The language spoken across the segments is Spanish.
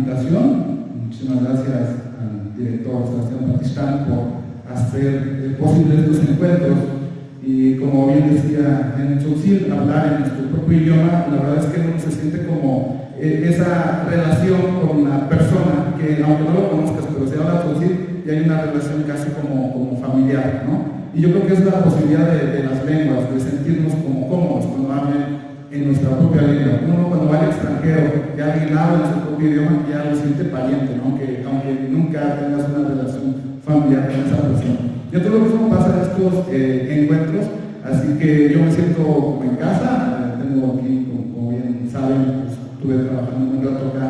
invitación. Muchísimas gracias al director Sebastián Batistán por hacer posible estos encuentros. Y como bien decía en Tzotzil, hablar en nuestro propio idioma, la verdad es que uno se siente como esa relación con la persona, que aunque no lo conozcas, pero se habla Tzotzil y hay una relación casi como familiar, ¿no? Y yo creo que es la posibilidad de las lenguas, de sentirnos como cómodos cuando hablen en nuestra propia lengua. Uno cuando va al extranjero y alguien habla en su propio idioma, ya lo siente pariente, ¿no? Aunque nunca tengas una relación familiar con esa persona. Yo todo lo mismo pasa en estos encuentros, así que yo me siento como en casa. Tengo aquí, como bien saben, pues, estuve trabajando un rato acá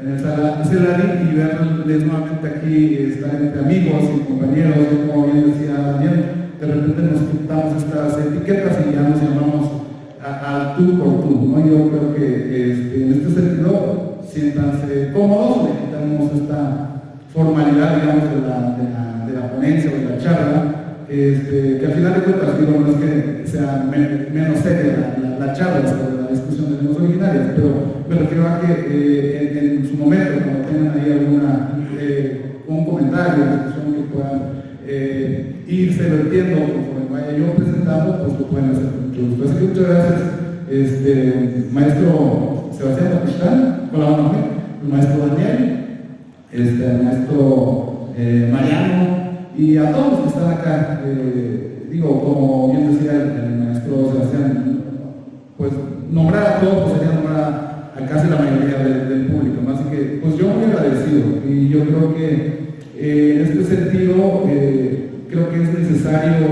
en el Celari y verles nuevamente aquí, estar entre amigos y compañeros. Yo, como bien decía Daniel, de repente nos quitamos estas etiquetas y ya nos llamamos al tú por tú, ¿no? Yo creo que en este sentido siéntanse cómodos, le quitamos esta formalidad, digamos, de la ponencia o de la charla, que al final de cuentas, digo, no es que sea menos seria la charla sobre la discusión de lenguas originarias, pero me refiero a que en su momento, cuando tengan ahí un comentario, discusión que puedan irse vertiendo conforme vaya yo presentando, pues lo pueden hacer con mucho gusto. Así que muchas gracias, maestro Sebastián Batistán, colaborador, el maestro Daniel, el maestro Mariano, y a todos los que están acá. Digo, como bien decía el maestro Sebastián, pues nombrar a todos pues sería nombrar a casi la mayoría del público, ¿no? Así que pues yo muy agradecido, y yo creo que en este sentido creo que es necesario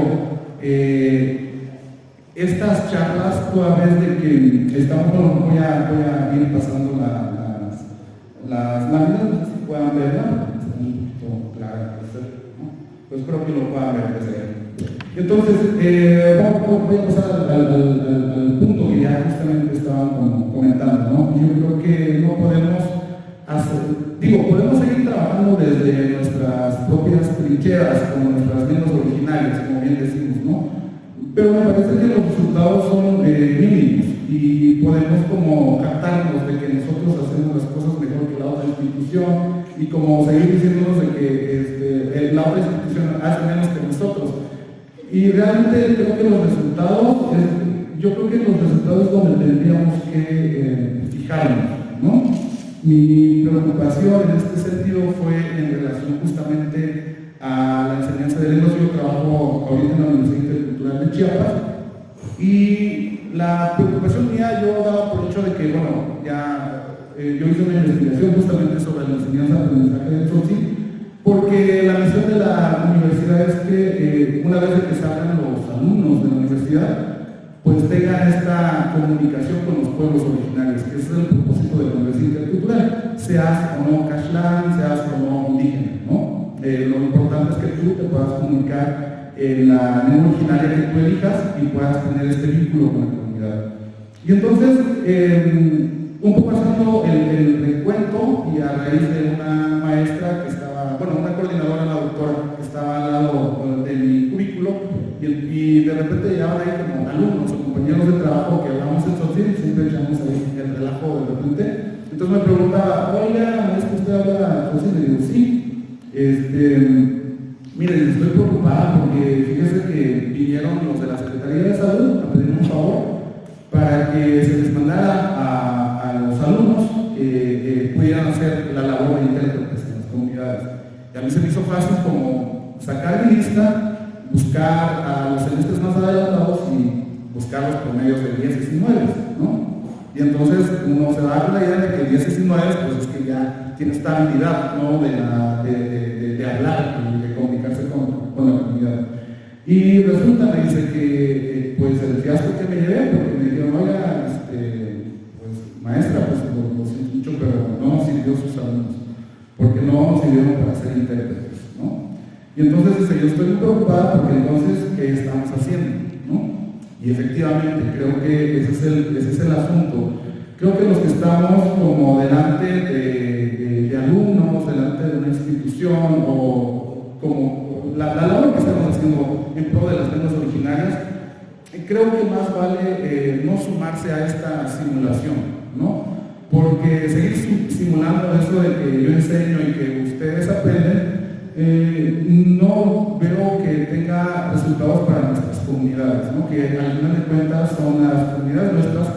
estas charlas, toda vez de que estamos, bueno, voy a ir pasando las láminas, no sé si puedan verla, está un poquito clara, ¿no? Pues creo que lo puedan ver desde ahí. Entonces, voy a pasar al punto que ya justamente estaban comentando, ¿no? Yo creo que no podemos podemos seguir trabajando desde nuestras propias trincheras, como nuestras lenguas originarias, como bien decimos, ¿no? Pero me parece que los resultados son mínimos y podemos como captarnos de que nosotros hacemos las cosas mejor que la otra institución y como seguir diciéndonos de que la otra institución hace menos que nosotros. Y realmente creo que los resultados, yo creo que los resultados es donde tendríamos que fijarnos, ¿no? Mi preocupación en este sentido fue en relación justamente a la enseñanza de lenguas. Yo trabajo ahorita en la Universidad Intercultural de Chiapas y la preocupación mía yo daba por hecho de que, bueno, yo hice una investigación justamente sobre la enseñanza de aprendizaje de Tzotzil, porque la misión de la universidad es que una vez que salgan los alumnos de la universidad, pues tengan esta comunicación con los pueblos originarios, que ese es el propósito de la Universidad Intercultural, seas o no Caxlán, seas o no indígena, ¿no? Lo importante es que tú te puedas comunicar en la lengua originaria que tú elijas y puedas tener este vínculo con la comunidad. Y entonces, un poco haciendo el recuento y a raíz de una maestra que estaba, bueno, una coordinadora, una doctora que estaba al lado de mi currículo, y de repente llegaban ahí como alumnos o compañeros de trabajo que hablamos en Tzotzil, siempre echamos ahí el relajo de repente. Entonces me preguntaba, oiga, ¿es que usted habla Tzotzil? Y le digo, sí. Miren, estoy preocupada porque fíjese que vinieron los de la Secretaría de Salud a pedir un favor para que se les mandara a los alumnos que pudieran hacer la labor de intérpretes en las comunidades. Y a mí se me hizo fácil como sacar mi lista, buscar a los semestres más adelantados y buscar los promedios de 10 y 9, ¿no? Y entonces uno se da la idea de que 10 y 9 pues es que ya tiene esta habilidad, ¿no? de hablar y de comunicarse con la comunidad. Y resulta, me dice que pues el fiasco que me llevé, porque me dijeron, oiga, pues maestra, pues lo siento mucho, pero no nos sirvió sus alumnos, porque no nos sirvieron para ser intérpretes, ¿no? Y entonces yo estoy muy preocupada porque entonces, ¿qué estamos haciendo? ¿No? Y efectivamente, creo que ese es el asunto. Creo que los que estamos como delante de alumnos, delante de una institución, o como la labor que estamos haciendo en pro de las lenguas originarias, creo que más vale no sumarse a esta simulación, ¿no? porque seguir simulando eso de que yo enseño y que ustedes aprenden, no veo que tenga resultados para nuestras comunidades, ¿no? Que al final de cuentas son las comunidades nuestras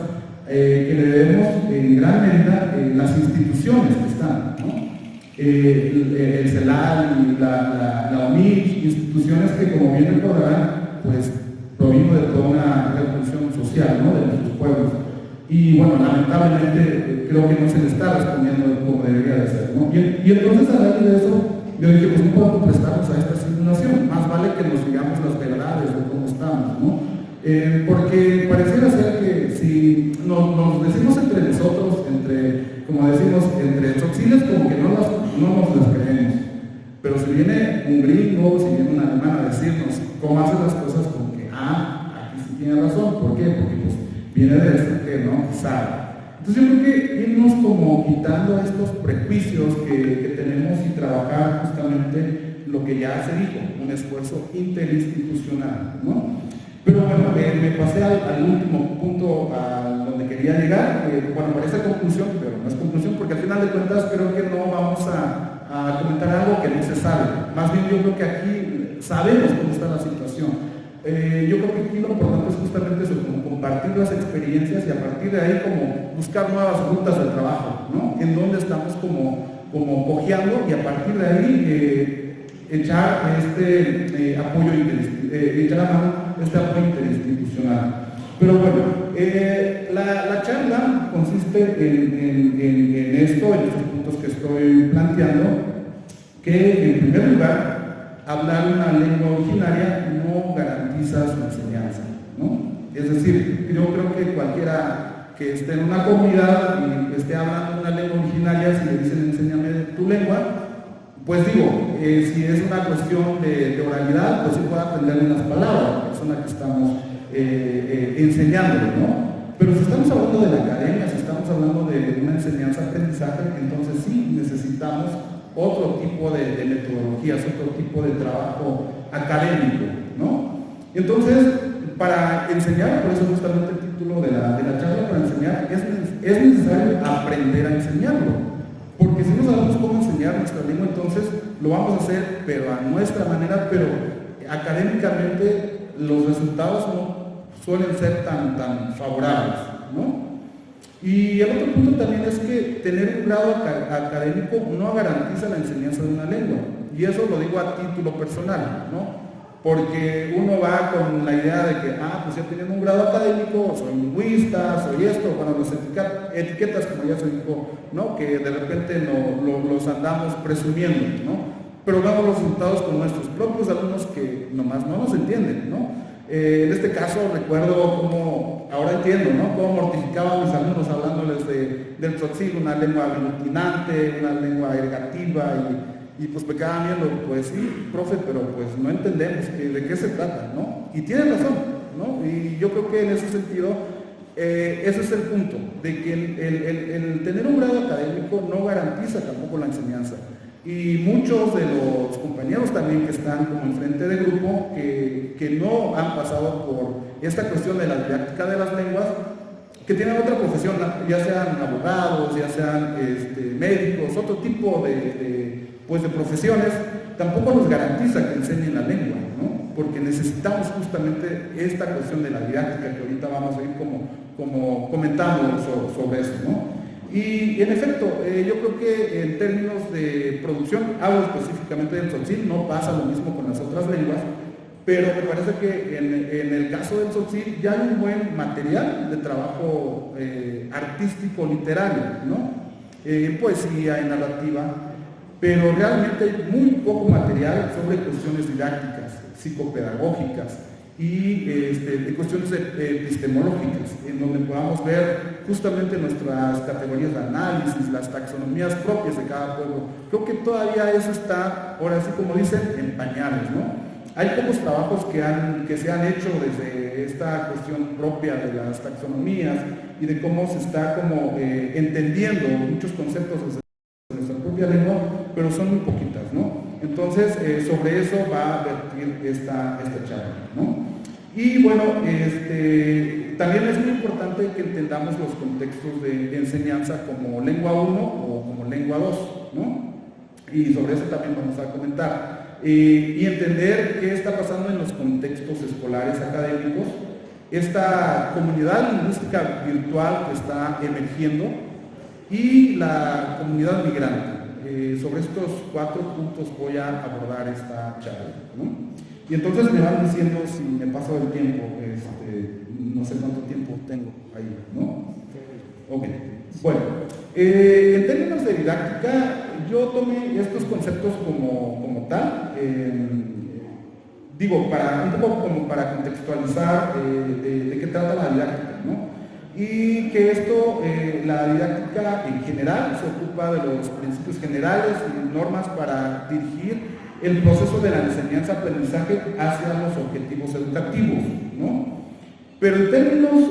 que le debemos en gran medida las instituciones que están, ¿no? El CELAL y la OMIC, instituciones que, como bien recordarán, pues provino de toda una revolución social, ¿no? De nuestros pueblos. Y bueno, lamentablemente creo que no se le está respondiendo como debería de ser, ¿no? Y entonces, a raíz de eso, yo dije, pues no podemos prestarnos a esta simulación, más vale que nos digamos las verdades de cómo estamos, ¿no? Porque pareciera ser que si nos decimos entre nosotros, como decimos, entre tzotziles, como que no nos las creemos. Pero si viene un gringo, si viene un alemán a decirnos cómo hacen las cosas, como que, aquí sí tiene razón. ¿Por qué? Porque pues viene de esto que no sabe. Entonces yo creo que irnos como quitando estos prejuicios que tenemos y trabajar justamente lo que ya se dijo, un esfuerzo interinstitucional, ¿no? Pero bueno, me pasé al último punto a donde quería llegar, bueno, parece conclusión, pero no es conclusión, porque al final de cuentas creo que no vamos a comentar algo que no se sabe. Más bien yo creo que aquí sabemos cómo está la situación. Yo creo que aquí lo importante es justamente eso, como compartir las experiencias y a partir de ahí como buscar nuevas rutas de trabajo, ¿no? En donde estamos como cojeando y a partir de ahí echar apoyo echar a mano este apoyo interinstitucional. Pero bueno, la charla consiste en esto, en estos puntos que estoy planteando, que en primer lugar, hablar una lengua originaria no garantiza su enseñanza, ¿no? Es decir, yo creo que cualquiera que esté en una comunidad y esté hablando una lengua originaria, si le dicen enséñame tu lengua, pues digo, si es una cuestión de oralidad, pues sí puede aprender unas palabras, la persona que estamos enseñándole, ¿no? Pero si estamos hablando de la academia, si estamos hablando de una enseñanza-aprendizaje, entonces sí necesitamos otro tipo de metodologías, otro tipo de trabajo académico, ¿no? Entonces, para enseñar, por eso justamente el título de la charla, para enseñar, es necesario aprender a enseñarlo. Porque si no sabemos cómo enseñar nuestra lengua, entonces lo vamos a hacer, pero a nuestra manera, pero académicamente los resultados no suelen ser tan favorables, ¿no? Y el otro punto también es que tener un grado académico no garantiza la enseñanza de una lengua. Y eso lo digo a título personal, ¿no? Porque uno va con la idea de que, pues ya teniendo un grado académico, soy lingüista, soy esto, bueno, las etiquetas, como ya se dijo, ¿no? Que de repente los andamos presumiendo, ¿no? Pero vemos los resultados con nuestros propios alumnos que nomás no nos entienden, ¿no? En este caso recuerdo cómo, ahora entiendo, ¿no? Cómo mortificaba a mis alumnos hablándoles del tzotzil, una lengua aglutinante, una lengua ergativa, y pues me quedaban viendo, pues sí, profe, pero pues no entendemos de qué se trata, ¿no? Y tiene razón, ¿no? Y yo creo que en ese sentido, ese es el punto, de que el tener un grado académico no garantiza tampoco la enseñanza. Y muchos de los compañeros también que están como enfrente de grupo, que no han pasado por esta cuestión de la didáctica de las lenguas, que tienen otra profesión, ya sean abogados, ya sean médicos, otro tipo de profesiones, tampoco nos garantiza que enseñen la lengua, ¿no? Porque necesitamos justamente esta cuestión de la didáctica que ahorita vamos a ir como comentando sobre eso, ¿no? Y en efecto, yo creo que en términos de producción, hablo específicamente del tzotzil, no pasa lo mismo con las otras lenguas, pero me parece que en el caso del tzotzil ya hay un buen material de trabajo artístico literario, ¿no? Poesía, en narrativa, pero realmente hay muy poco material sobre cuestiones didácticas, psicopedagógicas y cuestiones epistemológicas, en donde podamos ver justamente nuestras categorías de análisis, las taxonomías propias de cada pueblo. Creo que todavía eso está, ahora sí como dicen, en pañales, ¿no? Hay pocos trabajos que se han hecho desde esta cuestión propia de las taxonomías y de cómo se está como entendiendo muchos conceptos desde nuestra propia lengua, pero son muy poquitas, ¿no? Entonces, sobre eso va a vertir esta charla, ¿no? Y bueno, también es muy importante que entendamos los contextos de enseñanza como lengua 1 o como lengua 2, ¿no? Y sobre eso también vamos a comentar. Y entender qué está pasando en los contextos escolares académicos, esta comunidad lingüística virtual que está emergiendo y la comunidad migrante. Sobre estos 4 puntos voy a abordar esta charla, ¿no? Y entonces me van diciendo si me paso el tiempo, no sé cuánto tiempo tengo ahí, ¿no? Ok, bueno, en términos de didáctica, yo tomé estos conceptos como tal, digo, un poco como para contextualizar de qué trata la didáctica, ¿no? Y que esto, la didáctica en general, se ocupa de los principios generales y normas para dirigir el proceso de la enseñanza-aprendizaje hacia los objetivos educativos, ¿no? Pero en términos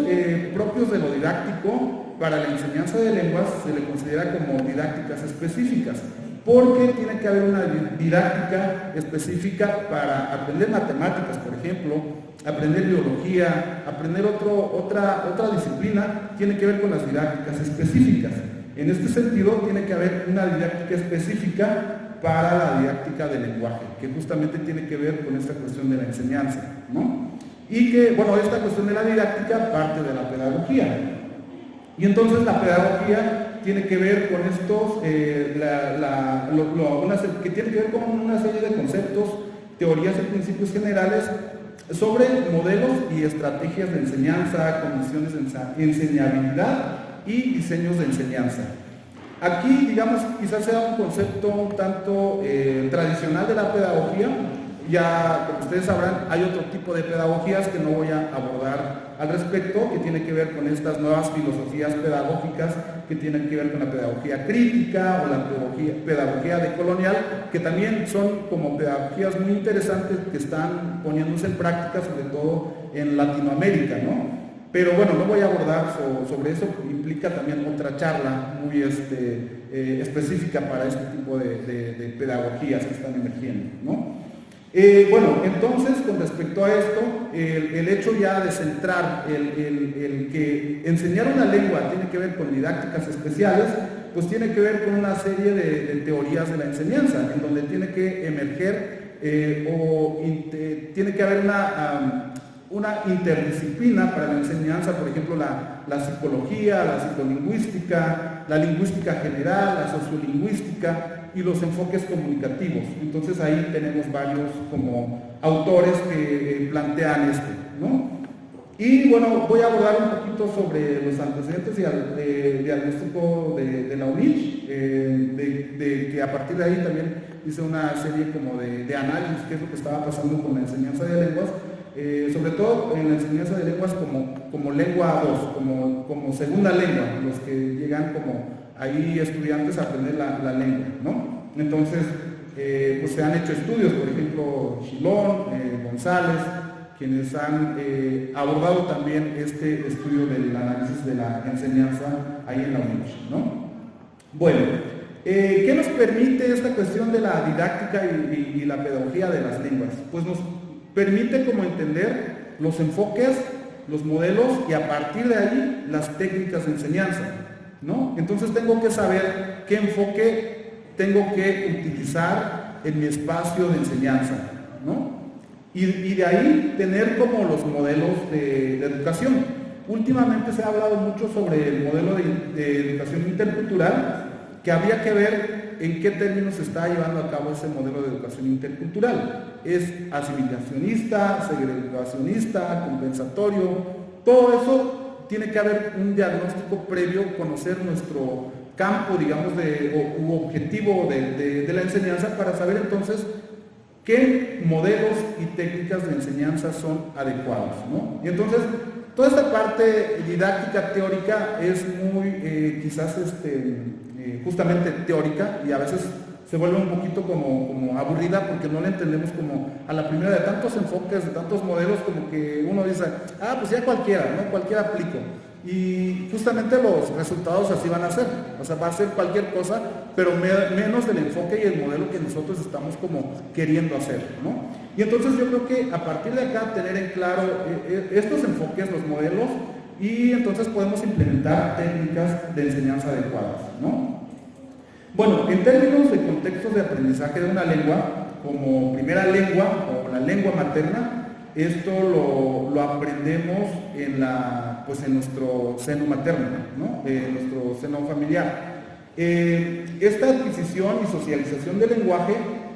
propios de lo didáctico, para la enseñanza de lenguas se le considera como didácticas específicas, porque tiene que haber una didáctica específica para aprender matemáticas, por ejemplo, aprender biología, aprender otra disciplina, tiene que ver con las didácticas específicas. En este sentido, tiene que haber una didáctica específica para la didáctica del lenguaje, que justamente tiene que ver con esta cuestión de la enseñanza, ¿no? Y que, bueno, esta cuestión de la didáctica parte de la pedagogía. Y entonces la pedagogía tiene que ver con estos, que tiene que ver con una serie de conceptos, teorías y principios generales sobre modelos y estrategias de enseñanza, condiciones de enseñabilidad y diseños de enseñanza. Aquí, digamos, quizás sea un concepto un tanto tradicional de la pedagogía. Ya, como ustedes sabrán, hay otro tipo de pedagogías que no voy a abordar al respecto, que tiene que ver con estas nuevas filosofías pedagógicas, que tienen que ver con la pedagogía crítica o la pedagogía decolonial, que también son como pedagogías muy interesantes que están poniéndose en práctica, sobre todo en Latinoamérica, ¿no? Pero bueno, no voy a abordar sobre eso, implica también otra charla muy específica para este tipo de pedagogías que están emergiendo, ¿no? Bueno, entonces, con respecto a esto, el hecho ya de centrar el que enseñar una lengua tiene que ver con didácticas especiales, pues tiene que ver con una serie de teorías de la enseñanza, en donde tiene que emerger tiene que haber una interdisciplina para la enseñanza, por ejemplo, la psicología, la psicolingüística, la lingüística general, la sociolingüística y los enfoques comunicativos. Entonces ahí tenemos varios como autores que plantean esto, ¿no? Y bueno, voy a abordar un poquito sobre los antecedentes de diagnóstico de la UNICH, de que a partir de ahí también hice una serie como de análisis, qué es lo que estaba pasando con la enseñanza de lenguas, sobre todo en la enseñanza de lenguas como lengua 2, como segunda lengua, los que llegan como ahí estudiantes a aprender la lengua, ¿no? Entonces, pues se han hecho estudios, por ejemplo, Chilón, González, quienes han abordado también este estudio del análisis de la enseñanza ahí en la UNICH, ¿no? Bueno, ¿qué nos permite esta cuestión de la didáctica y la pedagogía de las lenguas? Pues nos permite como entender los enfoques, los modelos y a partir de ahí las técnicas de enseñanza, ¿no? Entonces tengo que saber qué enfoque tengo que utilizar en mi espacio de enseñanza, ¿no? Y de ahí tener como los modelos de educación. Últimamente se ha hablado mucho sobre el modelo de educación intercultural, que habría que ver en qué términos se está llevando a cabo ese modelo de educación intercultural. ¿Es asimilacionista, segregacionista, compensatorio? Todo eso tiene que haber un diagnóstico previo, conocer nuestro campo, digamos, u objetivo de la enseñanza para saber entonces qué modelos y técnicas de enseñanza son adecuados, ¿no? Y entonces, toda esta parte didáctica teórica es muy, quizás, justamente teórica y a veces se vuelve un poquito como aburrida porque no la entendemos como a la primera de tantos enfoques, de tantos modelos, como que uno dice, ah, pues ya cualquiera, ¿no? Cualquiera aplico. y justamente los resultados así van a ser, o sea, va a ser cualquier cosa, pero menos del enfoque y el modelo que nosotros estamos como queriendo hacer, ¿no? Y entonces yo creo que a partir de acá tener en claro estos enfoques, los modelos, y entonces podemos implementar técnicas de enseñanza adecuadas, ¿no? Bueno, en términos de contextos de aprendizaje de una lengua, como primera lengua o la lengua materna, esto lo aprendemos en nuestro seno materno, ¿no? En nuestro seno familiar. Esta adquisición y socialización del lenguaje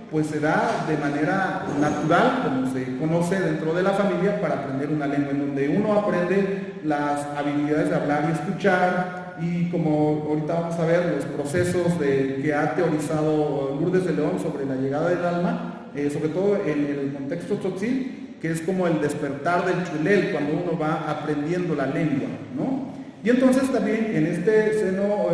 pues se da de manera natural, como se conoce dentro de la familia, para aprender una lengua, en donde uno aprende las habilidades de hablar y escuchar, y como ahorita vamos a ver los procesos que ha teorizado Lourdes de León sobre la llegada del alma, sobre todo en el contexto tzotzil, que es como el despertar del chulel cuando uno va aprendiendo la lengua, ¿no? Y entonces también en este seno,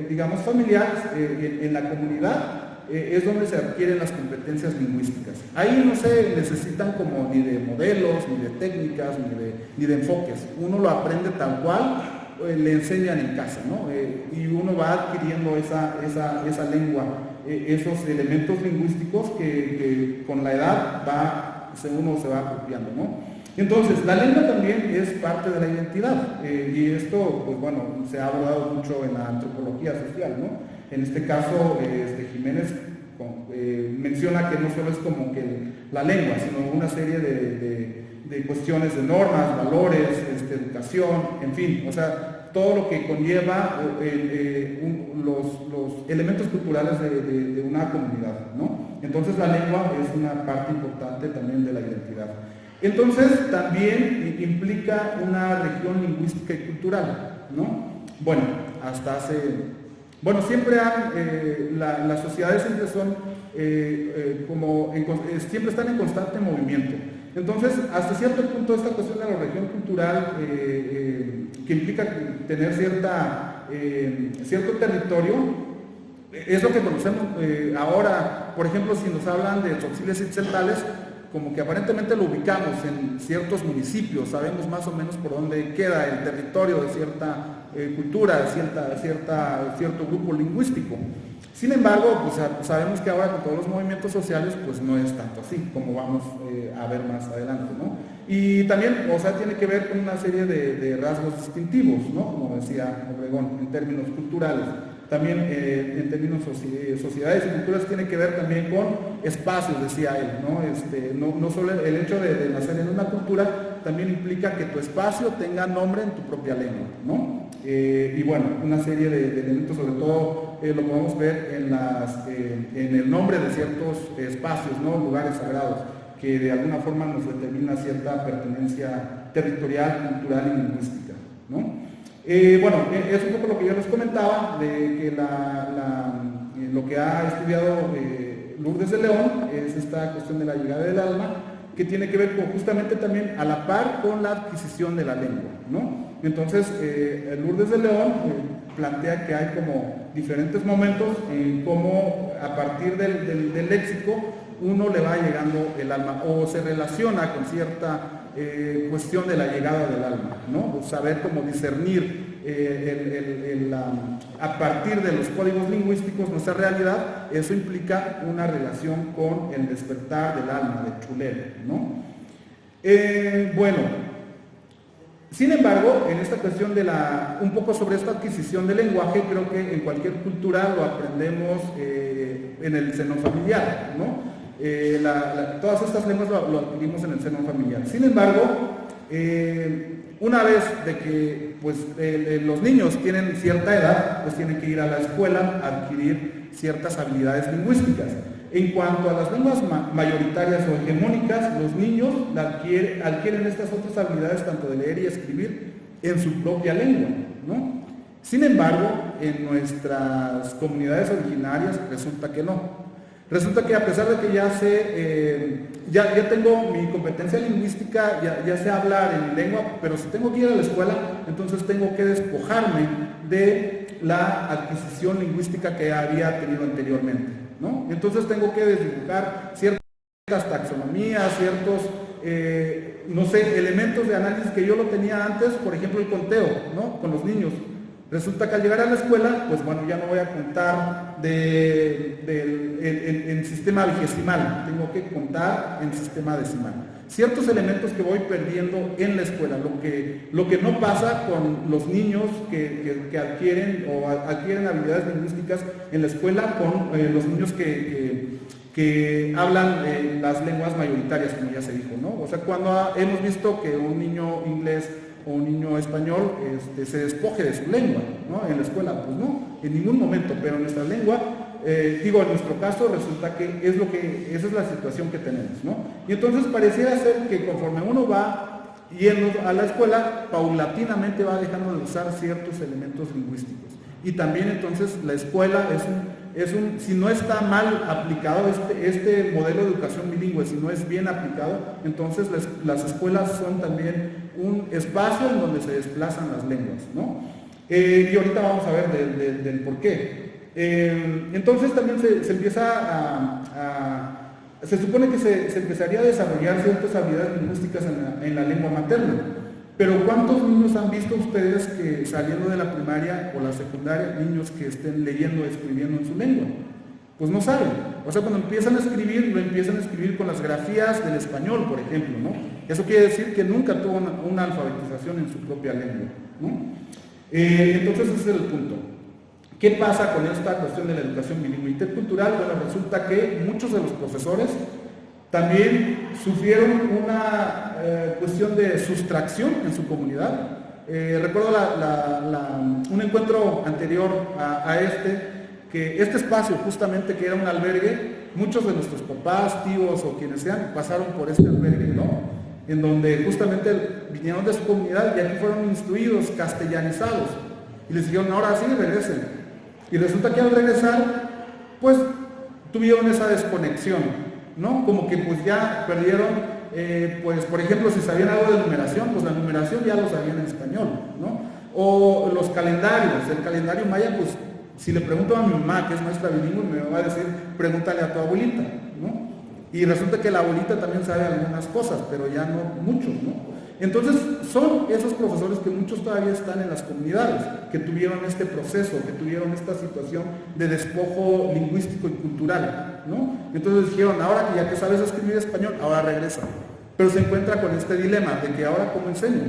digamos, familiar, en la comunidad, es donde se adquieren las competencias lingüísticas. Ahí no se necesitan como ni de modelos, ni de técnicas, ni de enfoques. Uno lo aprende tal cual le enseñan en casa, ¿no? Y uno va adquiriendo esa lengua, esos elementos lingüísticos que con la edad uno se va apropiando, ¿no? Entonces, la lengua también es parte de la identidad, y esto, pues bueno, se ha abordado mucho en la antropología social, ¿no? En este caso, Jiménez menciona que no solo es como que la lengua, sino una serie de cuestiones de normas, valores, educación, en fin, o sea, todo lo que conlleva los elementos culturales de una comunidad, ¿no? Entonces la lengua es una parte importante también de la identidad. Entonces también implica una región lingüística y cultural, ¿no? Bueno, siempre las sociedades siempre son siempre están en constante movimiento. Entonces, hasta cierto punto esta cuestión de la región cultural que implica tener cierto territorio, es lo que conocemos ahora. Por ejemplo, si nos hablan de tzotziles y tzeltales, como que aparentemente lo ubicamos en ciertos municipios, sabemos más o menos por dónde queda el territorio de cierta cultura, de cierto grupo lingüístico. Sin embargo, pues sabemos que ahora con todos los movimientos sociales, pues no es tanto así, como vamos a ver más adelante, ¿no? Y también, o sea, tiene que ver con una serie de rasgos distintivos, ¿no? Como decía Obregón, en términos culturales. También en términos sociedades y culturas tiene que ver también con espacios, decía él, ¿no? No solo el hecho de nacer en una cultura, también implica que tu espacio tenga nombre en tu propia lengua, ¿no? Y bueno, una serie de elementos, sobre todo lo podemos ver en el nombre de ciertos espacios, ¿no? Lugares sagrados, que de alguna forma nos determina cierta pertenencia territorial, cultural y lingüística, ¿no? Es un poco lo que yo les comentaba, de que lo que ha estudiado Lourdes de León es esta cuestión de la llegada del alma, que tiene que ver justamente también a la par con la adquisición de la lengua, ¿no? Entonces, Lourdes de León plantea que hay como diferentes momentos en cómo a partir del léxico uno le va llegando el alma, o se relaciona con cierta cuestión de la llegada del alma, ¿no? Saber cómo discernir a partir de los códigos lingüísticos nuestra realidad. Eso implica una relación con el despertar del alma, del chulel, ¿no? Sin embargo, en esta cuestión un poco sobre esta adquisición del lenguaje, creo que en cualquier cultura lo aprendemos en el seno familiar, ¿no? Todas estas lenguas lo adquirimos en el seno familiar. Sin embargo, una vez de que los niños tienen cierta edad, pues tienen que ir a la escuela a adquirir ciertas habilidades lingüísticas. En cuanto a las lenguas mayoritarias o hegemónicas, los niños adquieren estas otras habilidades, tanto de leer y escribir, en su propia lengua, ¿no? Sin embargo, en nuestras comunidades originarias resulta que no. Resulta que a pesar de que ya tengo mi competencia lingüística, ya sé hablar en mi lengua, pero si tengo que ir a la escuela, entonces tengo que despojarme de la adquisición lingüística que había tenido anteriormente, ¿no? Entonces tengo que desdibujar ciertas taxonomías, no sé, elementos de análisis que yo lo tenía antes, por ejemplo el conteo, ¿no? Con los niños. Resulta que al llegar a la escuela, pues bueno, ya no voy a contar en sistema vigesimal, tengo que contar en sistema decimal. Ciertos elementos que voy perdiendo en la escuela, lo que no pasa con los niños que adquieren habilidades lingüísticas en la escuela con los niños que hablan las lenguas mayoritarias, como ya se dijo, ¿no? O sea, cuando hemos visto que un niño inglés o un niño español se despoje de su lengua, ¿no? En la escuela, pues no, en ningún momento, pero en nuestra lengua, en nuestro caso resulta que esa es la situación que tenemos, ¿no? Y entonces pareciera ser que conforme uno va yendo a la escuela, paulatinamente va dejando de usar ciertos elementos lingüísticos. Y también entonces la escuela si no está mal aplicado este modelo de educación bilingüe, si no es bien aplicado, entonces las escuelas son también un espacio en donde se desplazan las lenguas, ¿no? Y ahorita vamos a ver del por qué. Entonces también se empieza se supone que se empezaría a desarrollar ciertas habilidades lingüísticas en la lengua materna. Pero ¿cuántos niños han visto ustedes que saliendo de la primaria o la secundaria, niños que estén leyendo o escribiendo en su lengua? Pues no saben. O sea, cuando empiezan a escribir, lo empiezan a escribir con las grafías del español, por ejemplo, ¿no? Eso quiere decir que nunca tuvo una alfabetización en su propia lengua, ¿no? Entonces ese es el punto. ¿Qué pasa con esta cuestión de la educación bilingüe intercultural? Bueno, resulta que muchos de los profesores también sufrieron una cuestión de sustracción en su comunidad. Recuerdo un encuentro anterior a que este espacio justamente que era un albergue, muchos de nuestros papás, tíos o quienes sean pasaron por este albergue, ¿no? En donde justamente vinieron de su comunidad y aquí fueron instruidos, castellanizados, y les dijeron, ahora sí, regresen. Y resulta que al regresar, pues tuvieron esa desconexión, ¿no? Como que pues ya perdieron, pues por ejemplo, si sabían algo de numeración, pues la numeración ya lo sabían en español, ¿no? O los calendarios, el calendario maya, pues si le pregunto a mi mamá, que es maestra bilingüe, me va a decir, pregúntale a tu abuelita, ¿no? Y resulta que la abuelita también sabe algunas cosas, pero ya no mucho, ¿no? Entonces son esos profesores que muchos todavía están en las comunidades, que tuvieron este proceso, que tuvieron esta situación de despojo lingüístico y cultural, ¿no? Entonces dijeron, ahora que ya que sabes escribir español, ahora regresa. Pero se encuentra con este dilema de que ahora ¿cómo enseño?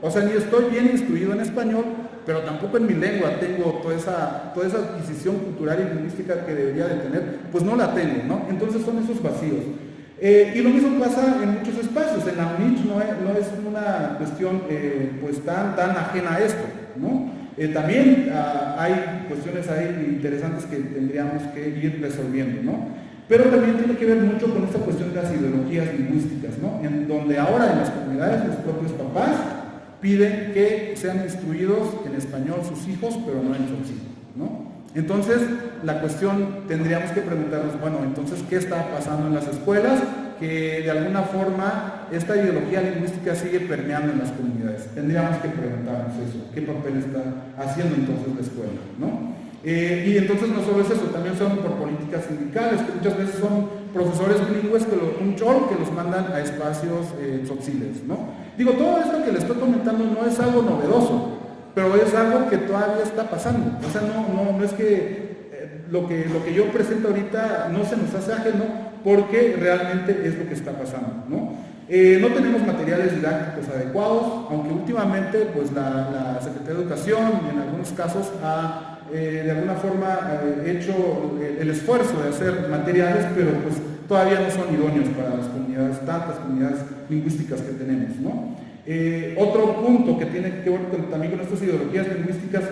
O sea, ni estoy bien instruido en español, pero tampoco en mi lengua tengo toda esa adquisición cultural y lingüística que debería de tener, pues no la tengo, ¿no? Entonces son esos vacíos. Y lo mismo pasa en muchos espacios. En la UNICH no es una cuestión pues tan ajena a esto, ¿no? También hay cuestiones ahí interesantes que tendríamos que ir resolviendo, ¿no? Pero también tiene que ver mucho con esta cuestión de las ideologías lingüísticas, ¿no? En donde ahora en las comunidades los propios papás piden que sean instruidos en español sus hijos, pero no en tzotzi, ¿no? Entonces, la cuestión tendríamos que preguntarnos, bueno, entonces, ¿qué está pasando en las escuelas? Que de alguna forma esta ideología lingüística sigue permeando en las comunidades. Tendríamos que preguntarnos eso, ¿qué papel está haciendo entonces la escuela, ¿no? Y entonces no solo es eso, también son por políticas sindicales, que muchas veces son profesores bilingües un chorro que los mandan a espacios tzotziles, ¿no? Digo, todo esto que les estoy comentando no es algo novedoso, pero es algo que todavía está pasando. O sea, no es que lo que yo presento ahorita no se nos hace ajeno, porque realmente es lo que está pasando, ¿no? No tenemos materiales didácticos adecuados, aunque últimamente pues la Secretaría de Educación en algunos casos ha de alguna forma hecho el esfuerzo de hacer materiales, pero pues todavía no son idóneos para las comunidades, tantas comunidades lingüísticas que tenemos, ¿no? Otro punto que tiene que ver también con estas ideologías lingüísticas,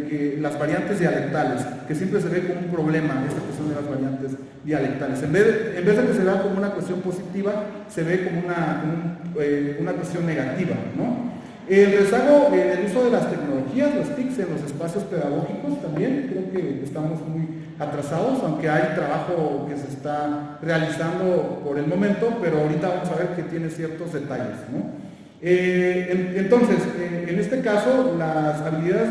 que las variantes dialectales, que siempre se ve como un problema esta cuestión de las variantes dialectales. En vez de que se vea como una cuestión positiva, se ve como una cuestión negativa, ¿no? El rezago en el uso de las tecnologías, las TICs, en los espacios pedagógicos también, creo que estamos muy atrasados, aunque hay trabajo que se está realizando por el momento, pero ahorita vamos a ver que tiene ciertos detalles, ¿no? Entonces, en este caso, las habilidades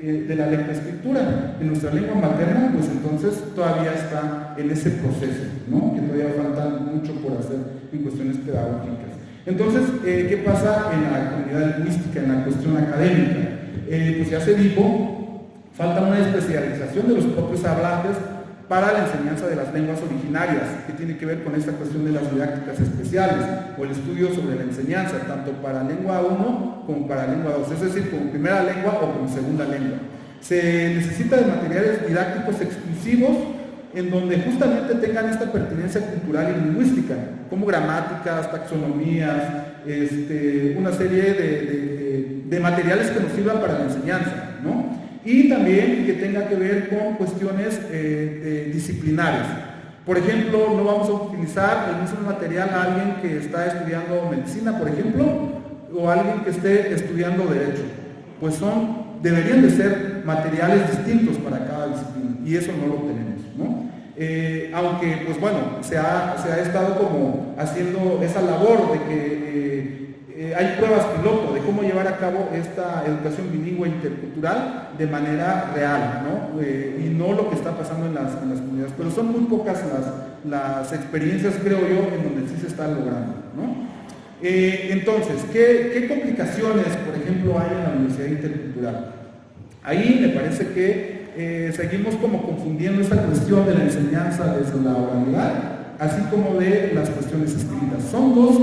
de la lectoescritura en nuestra lengua materna, pues entonces todavía está en ese proceso, ¿no? Que todavía falta mucho por hacer en cuestiones pedagógicas. Entonces, ¿qué pasa en la comunidad lingüística, en la cuestión académica? Pues ya se dijo, falta una especialización de los propios hablantes para la enseñanza de las lenguas originarias, que tiene que ver con esta cuestión de las didácticas especiales o el estudio sobre la enseñanza, tanto para lengua 1 como para lengua 2, es decir, como primera lengua o como segunda lengua. Se necesita de materiales didácticos exclusivos en donde justamente tengan esta pertinencia cultural y lingüística, como gramáticas, taxonomías, una serie de materiales que nos sirvan para la enseñanza, ¿no? Y también que tenga que ver con cuestiones disciplinares. Por ejemplo, no vamos a utilizar el mismo material a alguien que está estudiando medicina, por ejemplo, o a alguien que esté estudiando derecho. Pues deberían de ser materiales distintos para cada disciplina, y eso no lo tenemos, ¿no? Aunque, pues bueno, se ha estado como haciendo esa labor de que hay pruebas piloto de cómo llevar a cabo esta educación bilingüe intercultural de manera real, ¿no? Y no lo que está pasando en las comunidades, pero son muy pocas las experiencias, creo yo, en donde sí se está logrando, ¿no? Entonces, ¿qué complicaciones, por ejemplo, hay en la Universidad Intercultural? Ahí me parece que seguimos como confundiendo esta cuestión de la enseñanza desde la oralidad, así como de las cuestiones escritas. Son dos,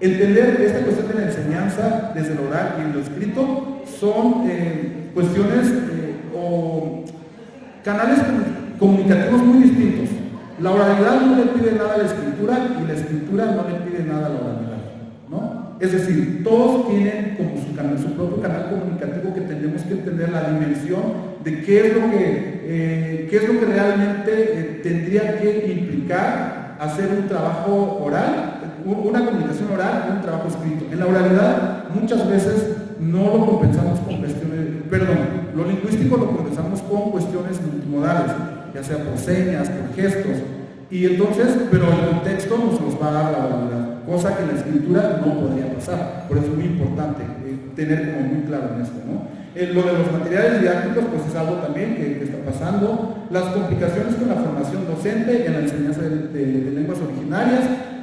entender esta cuestión de la enseñanza desde lo oral y lo escrito son cuestiones o canales comunicativos muy distintos. La oralidad no le pide nada a la escritura y la escritura no le pide nada a la oralidad, ¿no? Es decir, todos tienen como su propio canal comunicativo que tenemos que entender la dimensión de qué es lo que realmente tendría que implicar hacer un trabajo oral, una comunicación oral y un trabajo escrito. En la oralidad muchas veces no lo compensamos con cuestiones, lo lingüístico lo compensamos con cuestiones multimodales, ya sea por señas, por gestos, y entonces, pero el contexto nos los va a dar la oralidad, cosa que en la escritura no podría pasar. Por eso es muy importante tener como muy claro en esto, ¿no? Lo de los materiales didácticos, pues es algo también que está pasando. Las complicaciones con la formación docente en la enseñanza de lenguas originarias,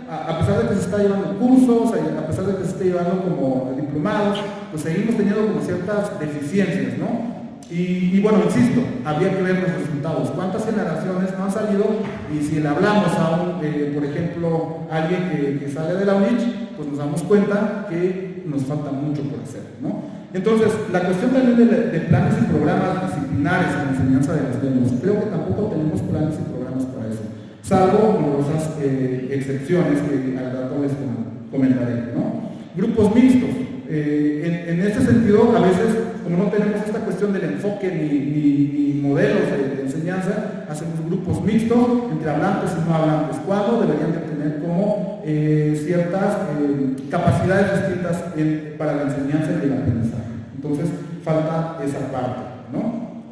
a pesar de que se está llevando cursos, a pesar de que se esté llevando como diplomados, pues seguimos teniendo como ciertas deficiencias, ¿no? Y bueno, insisto, habría que ver los resultados. ¿Cuántas generaciones no han salido? Y si le hablamos a por ejemplo, a alguien que sale de la UNICH, pues nos damos cuenta que nos falta mucho por hacer, ¿no? Entonces, la cuestión también de planes y programas disciplinares en la enseñanza de las lenguas, creo que tampoco tenemos planes y programas para eso, salvo numerosas excepciones que al rato les comentaré, ¿no? Grupos mixtos. En este sentido, a veces, como no tenemos esta cuestión del enfoque ni modelos de enseñanza, hacemos grupos mixtos entre hablantes y no hablantes, cuando deberían de tener como ciertas capacidades distintas para la enseñanza y el aprendizaje. Entonces, falta esa parte, ¿no?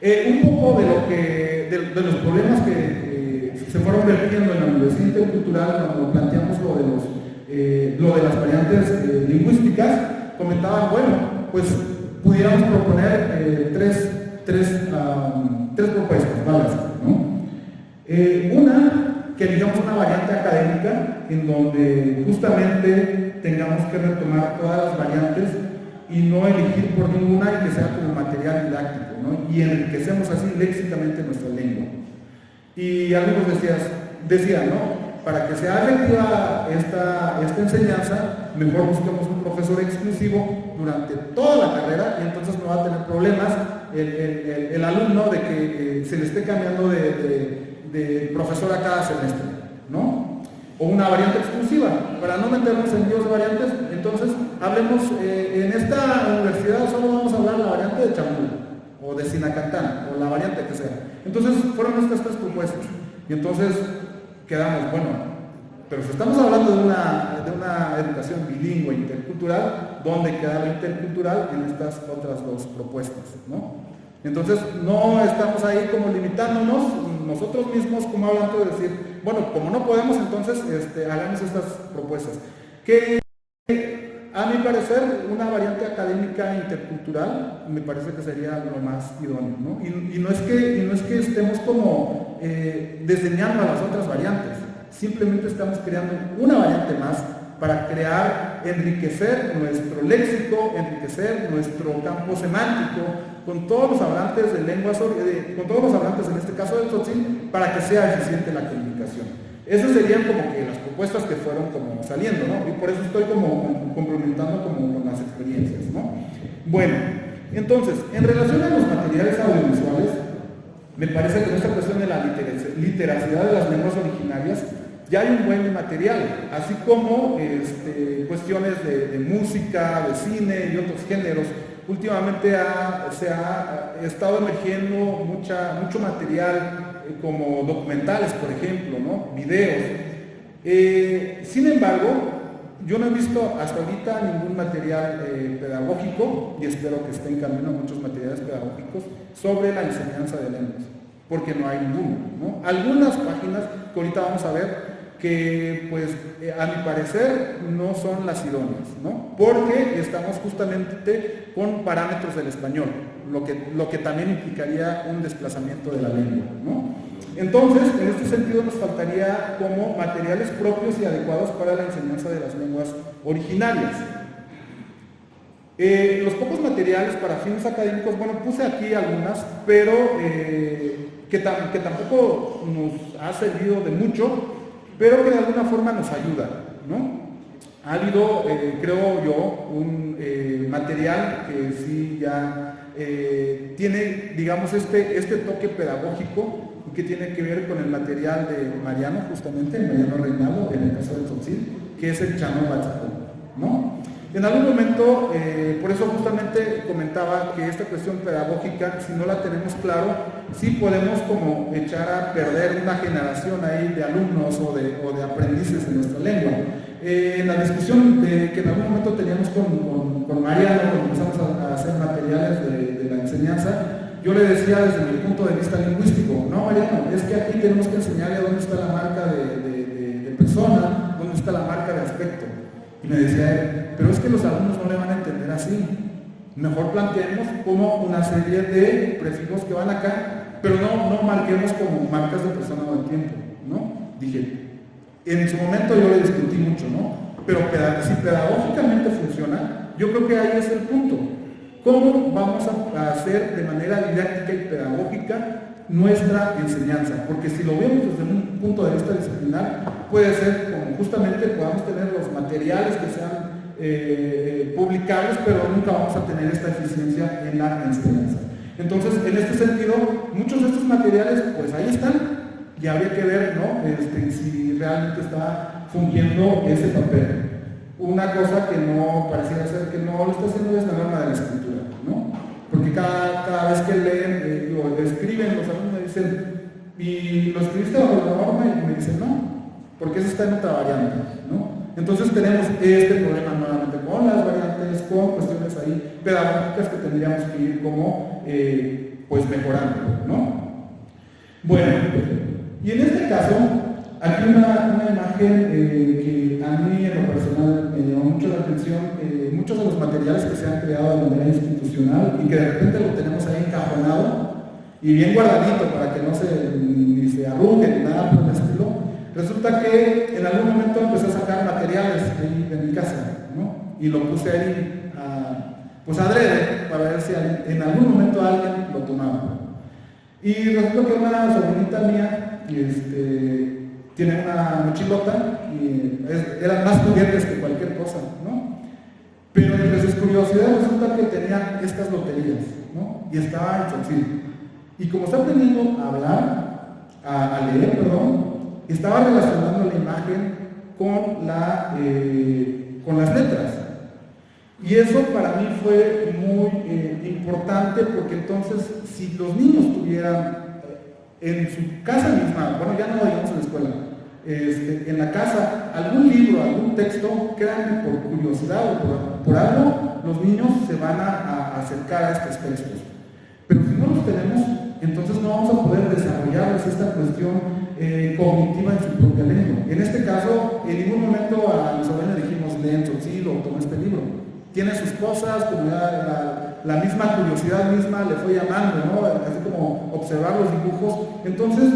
Un poco de los problemas que se fueron vertiendo en la Universidad Intercultural cuando planteamos lo de las variantes lingüísticas, comentaban, bueno, pues pudiéramos proponer tres propuestas, ¿vale? ¿No? Una, que digamos una variante académica en donde justamente tengamos que retomar todas las variantes y no elegir por ninguna y que sea como material didáctico, ¿no? Y enriquecemos así léxicamente nuestra lengua. Y algunos decían, ¿no? Para que sea efectiva esta enseñanza, mejor busquemos un profesor exclusivo durante toda la carrera y entonces no va a tener problemas el alumno de que se le esté cambiando de profesor a cada semestre, ¿no? O una variante exclusiva, para no meternos en líos de variantes, entonces hablemos, en esta universidad solo vamos a hablar la variante de Chambú, o de Sinacantán, o la variante que sea. Entonces fueron estas tres propuestas, y entonces quedamos, bueno, pero si estamos hablando de una educación bilingüe intercultural, ¿dónde queda lo intercultural en estas otras dos propuestas, ¿no? Entonces no estamos ahí como limitándonos nosotros mismos como hablando de decir, bueno, como no podemos, entonces hagamos estas propuestas. Que a mi parecer, una variante académica intercultural me parece que sería lo más idóneo, ¿no? Y no es que estemos como desdeñando a las otras variantes, simplemente estamos creando una variante más para enriquecer nuestro léxico, enriquecer nuestro campo semántico con todos los hablantes de lenguas, con todos los hablantes en este caso del tzotzil, para que sea eficiente la comunicación. Esas serían como que las propuestas que fueron como saliendo, ¿no? Y por eso estoy como complementando como con las experiencias, ¿no? Bueno, entonces, en relación a los materiales audiovisuales, me parece que en esta cuestión de la literacidad de las lenguas originarias ya hay un buen material, así como cuestiones de música, de cine y otros géneros. Últimamente se ha estado emergiendo mucho material como documentales, por ejemplo, ¿no? Videos. Sin embargo, yo no he visto hasta ahorita ningún material pedagógico, y espero que estén en camino muchos materiales pedagógicos sobre la enseñanza de lenguas, porque no hay ninguno, ¿no? Algunas páginas que ahorita vamos a ver que, pues, a mi parecer no son las idóneas, ¿no? Porque estamos justamente con parámetros del español, lo que también implicaría un desplazamiento de la lengua, ¿no? Entonces, en este sentido nos faltaría como materiales propios y adecuados para la enseñanza de las lenguas originarias. Los pocos materiales para fines académicos, bueno, puse aquí algunas, pero que tampoco nos ha servido de mucho, pero que de alguna forma nos ayuda, ¿no? Ha habido, creo yo, un material que sí ya tiene, digamos, este toque pedagógico, y que tiene que ver con el material de Mariano, justamente, Mariano Reinaldo, en el caso del tzotzil, que es el Chano Batzapó, ¿no? En algún momento, por eso justamente comentaba que esta cuestión pedagógica, si no la tenemos claro, sí podemos como echar a perder una generación ahí de alumnos o de aprendices de nuestra lengua. En la discusión que en algún momento teníamos con Mariano, cuando empezamos a hacer materiales de la enseñanza, yo le decía desde mi punto de vista lingüístico, no, Mariano, es que aquí tenemos que enseñarle dónde está la marca de persona, dónde está la marca de aspecto. Y me decía él, pero es que los alumnos no le van a entender así. Mejor planteemos como una serie de prefijos que van acá, pero no marquemos como marcas de persona o de tiempo, ¿no? Dije, en su momento yo le discutí mucho, ¿no? Pero si pedagógicamente funciona, yo creo que ahí es el punto. ¿Cómo vamos a hacer de manera didáctica y pedagógica nuestra enseñanza? Porque si lo vemos desde un punto de vista disciplinar, puede ser como justamente podamos tener los materiales que sean publicables, pero nunca vamos a tener esta eficiencia en la enseñanza. Entonces, en este sentido, muchos de estos materiales, pues ahí están, y habría que ver, ¿no? Si realmente está fungiendo ese papel. Una cosa que no pareciera ser que no lo está haciendo es la norma de la escritura, ¿no? Porque cada vez que leen, escriben, los alumnos me dicen, ¿y lo escribiste bajo la norma? Y me dicen, no, porque eso está en otra variante, ¿no? Entonces tenemos este problema nuevamente con las variantes, con cuestiones ahí pedagógicas que tendríamos que ir como, pues mejorando, ¿no? Bueno, y en este caso, aquí una imagen que a mí en lo personal me llamó mucho la atención. Muchos de los materiales que se han creado de manera institucional y que de repente lo tenemos ahí encajonado y bien guardadito para que no ni se arrugue ni nada por el estilo. Resulta que en algún momento empecé a sacar materiales ahí de mi casa, ¿no? Y lo puse ahí pues adrede para ver si en algún momento alguien lo tomaba. Y resulta que una sobrinita mía tiene una mochilota y eran más juguetes que cualquier cosa, ¿no? Pero entre sus curiosidades resulta que tenía estas loterías, ¿no? Y estaba en tzotzil. Y como está aprendiendo a hablar, a leer, perdón, estaba relacionando la imagen con las letras. Y eso para mí fue muy importante, porque entonces si los niños tuvieran en su casa misma, bueno, ya no digamos en la escuela, en la casa, algún libro, algún texto, créanme, por curiosidad o por algo, los niños se van a acercar a estos textos. Pero si no los tenemos, entonces no vamos a poder desarrollarles esta cuestión cognitiva en su propia lengua. En este caso, en ningún momento a mi sobrina le dijimos, leen tzotzil o toma este libro. Tiene sus cosas, como la misma curiosidad misma le fue llamando, ¿no? Así como observar los dibujos. Entonces,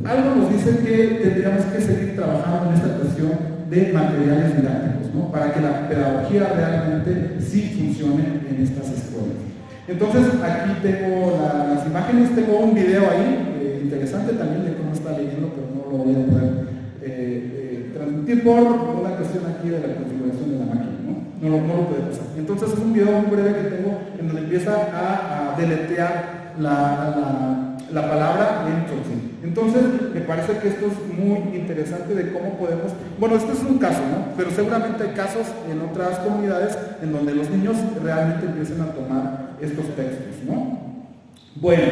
algo nos dice que tendríamos que seguir trabajando en esta cuestión de materiales didácticos, ¿no? Para que la pedagogía realmente sí funcione en estas escuelas. Entonces, aquí tengo las imágenes, tengo un video ahí, interesante también de cómo está leyendo, pero no lo voy a poder transmitir por una cuestión aquí de la configuración de la máquina, ¿no? No lo puede pasar. Entonces, es un video muy breve que tengo en donde empieza a deletrear la palabra en Tzotzil. Entonces, me parece que esto es muy interesante de cómo podemos, bueno, este es un caso, ¿no? Pero seguramente hay casos en otras comunidades en donde los niños realmente empiecen a tomar estos textos, ¿no? Bueno,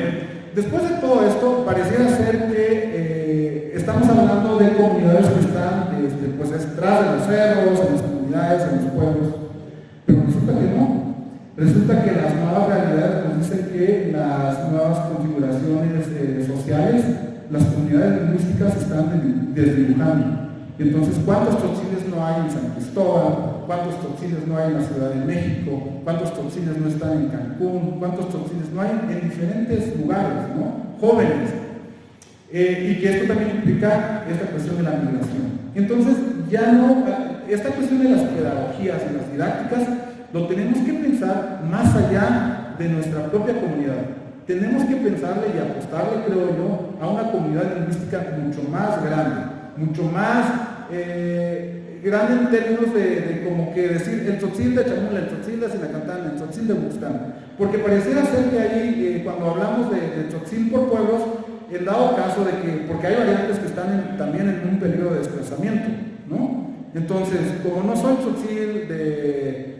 después de todo esto, pareciera ser que estamos hablando de comunidades que están pues detrás de los cerros, en las comunidades, en los pueblos, pero resulta que no. Resulta que las nuevas realidades nos dicen que las nuevas configuraciones sociales, las comunidades lingüísticas se están desdibujando. Y entonces, ¿cuántos tzotziles no hay en San Cristóbal? ¿Cuántos tzotziles no hay en la Ciudad de México? ¿Cuántos tzotziles no están en Cancún? ¿Cuántos tzotziles no hay en diferentes lugares, ¿no? Jóvenes. Y que esto también implica esta cuestión de la migración. Entonces, ya no, esta cuestión de las pedagogías y las didácticas lo tenemos que pensar más allá de nuestra propia comunidad. Tenemos que pensarle y apostarle, creo yo, a una comunidad lingüística mucho más grande, mucho más grande en términos de como que decir el tzotzil de Chamula, el tzotzil de Sinacantán, el tzotzil de Buxtán. Porque pareciera ser que ahí, cuando hablamos de tzotzil por pueblos, el dado caso de que, porque hay variantes que están también en un peligro de desplazamiento, ¿no? Entonces, como no soy tzotzil de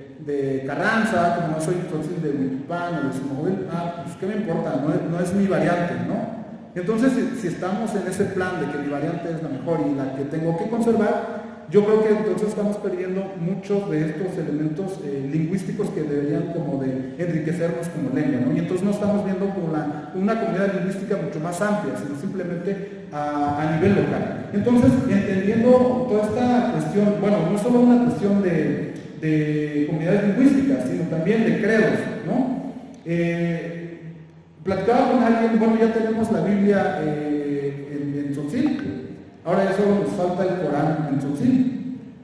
Carranza, como no soy tzotzil de Huitupán o de Sumobil, pues qué me importa, no es mi variante, ¿no? Entonces, si estamos en ese plan de que mi variante es la mejor y la que tengo que conservar, yo creo que entonces estamos perdiendo muchos de estos elementos lingüísticos que deberían como de enriquecernos como lengua, ¿no? Y entonces no estamos viendo como una comunidad lingüística mucho más amplia, sino simplemente a nivel local. Entonces, entendiendo toda esta cuestión, bueno, no solo una cuestión de comunidades lingüísticas, sino también de credos, ¿no? Platicaba con alguien, bueno, ya tenemos la Biblia en Tzotzil, ahora ya solo nos falta el Corán en Tzotzil.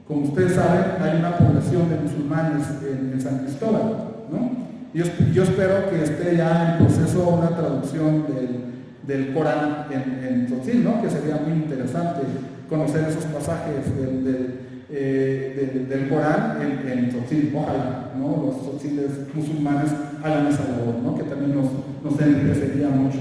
Como ustedes saben, hay una población de musulmanes en San Cristóbal, ¿no? Yo espero que esté ya en proceso una traducción del Corán en Tzotzil, ¿no? Que sería muy interesante conocer esos pasajes del Corán en Tzotzil, ojalá, ¿no? Los tzotziles musulmanes hagan esa labor, ¿no? Que también nos enriquecería mucho.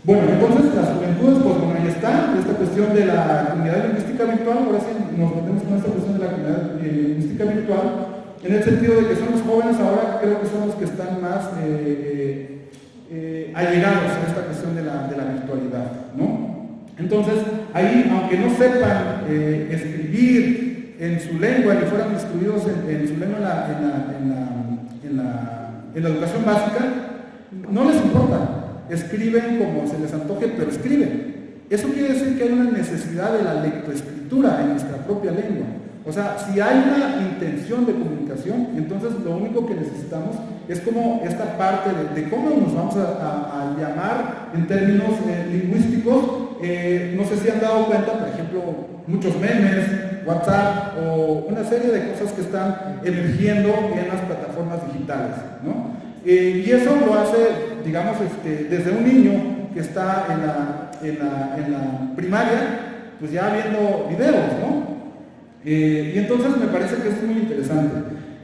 Bueno, entonces las juventudes, pues bueno, ahí está, esta cuestión de la comunidad lingüística virtual. Ahora sí nos metemos con esta cuestión de la comunidad lingüística virtual, en el sentido de que son los jóvenes ahora, creo que son los que están más allegados a esta cuestión de la virtualidad, ¿no? Entonces, ahí, aunque no sepan escribir en su lengua y fueran instruidos en su lengua en la educación básica, no les importa. Escriben como se les antoje, pero escriben. Eso quiere decir que hay una necesidad de la lectoescritura en nuestra propia lengua. O sea, si hay una intención de comunicación, entonces lo único que necesitamos es como esta parte de cómo nos vamos a llamar en términos lingüísticos. No sé si han dado cuenta, por ejemplo, muchos memes, WhatsApp o una serie de cosas que están emergiendo en las plataformas digitales, ¿no? Y eso lo hace, digamos, desde un niño que está en la primaria, pues ya viendo videos, ¿no? Y entonces me parece que es muy interesante.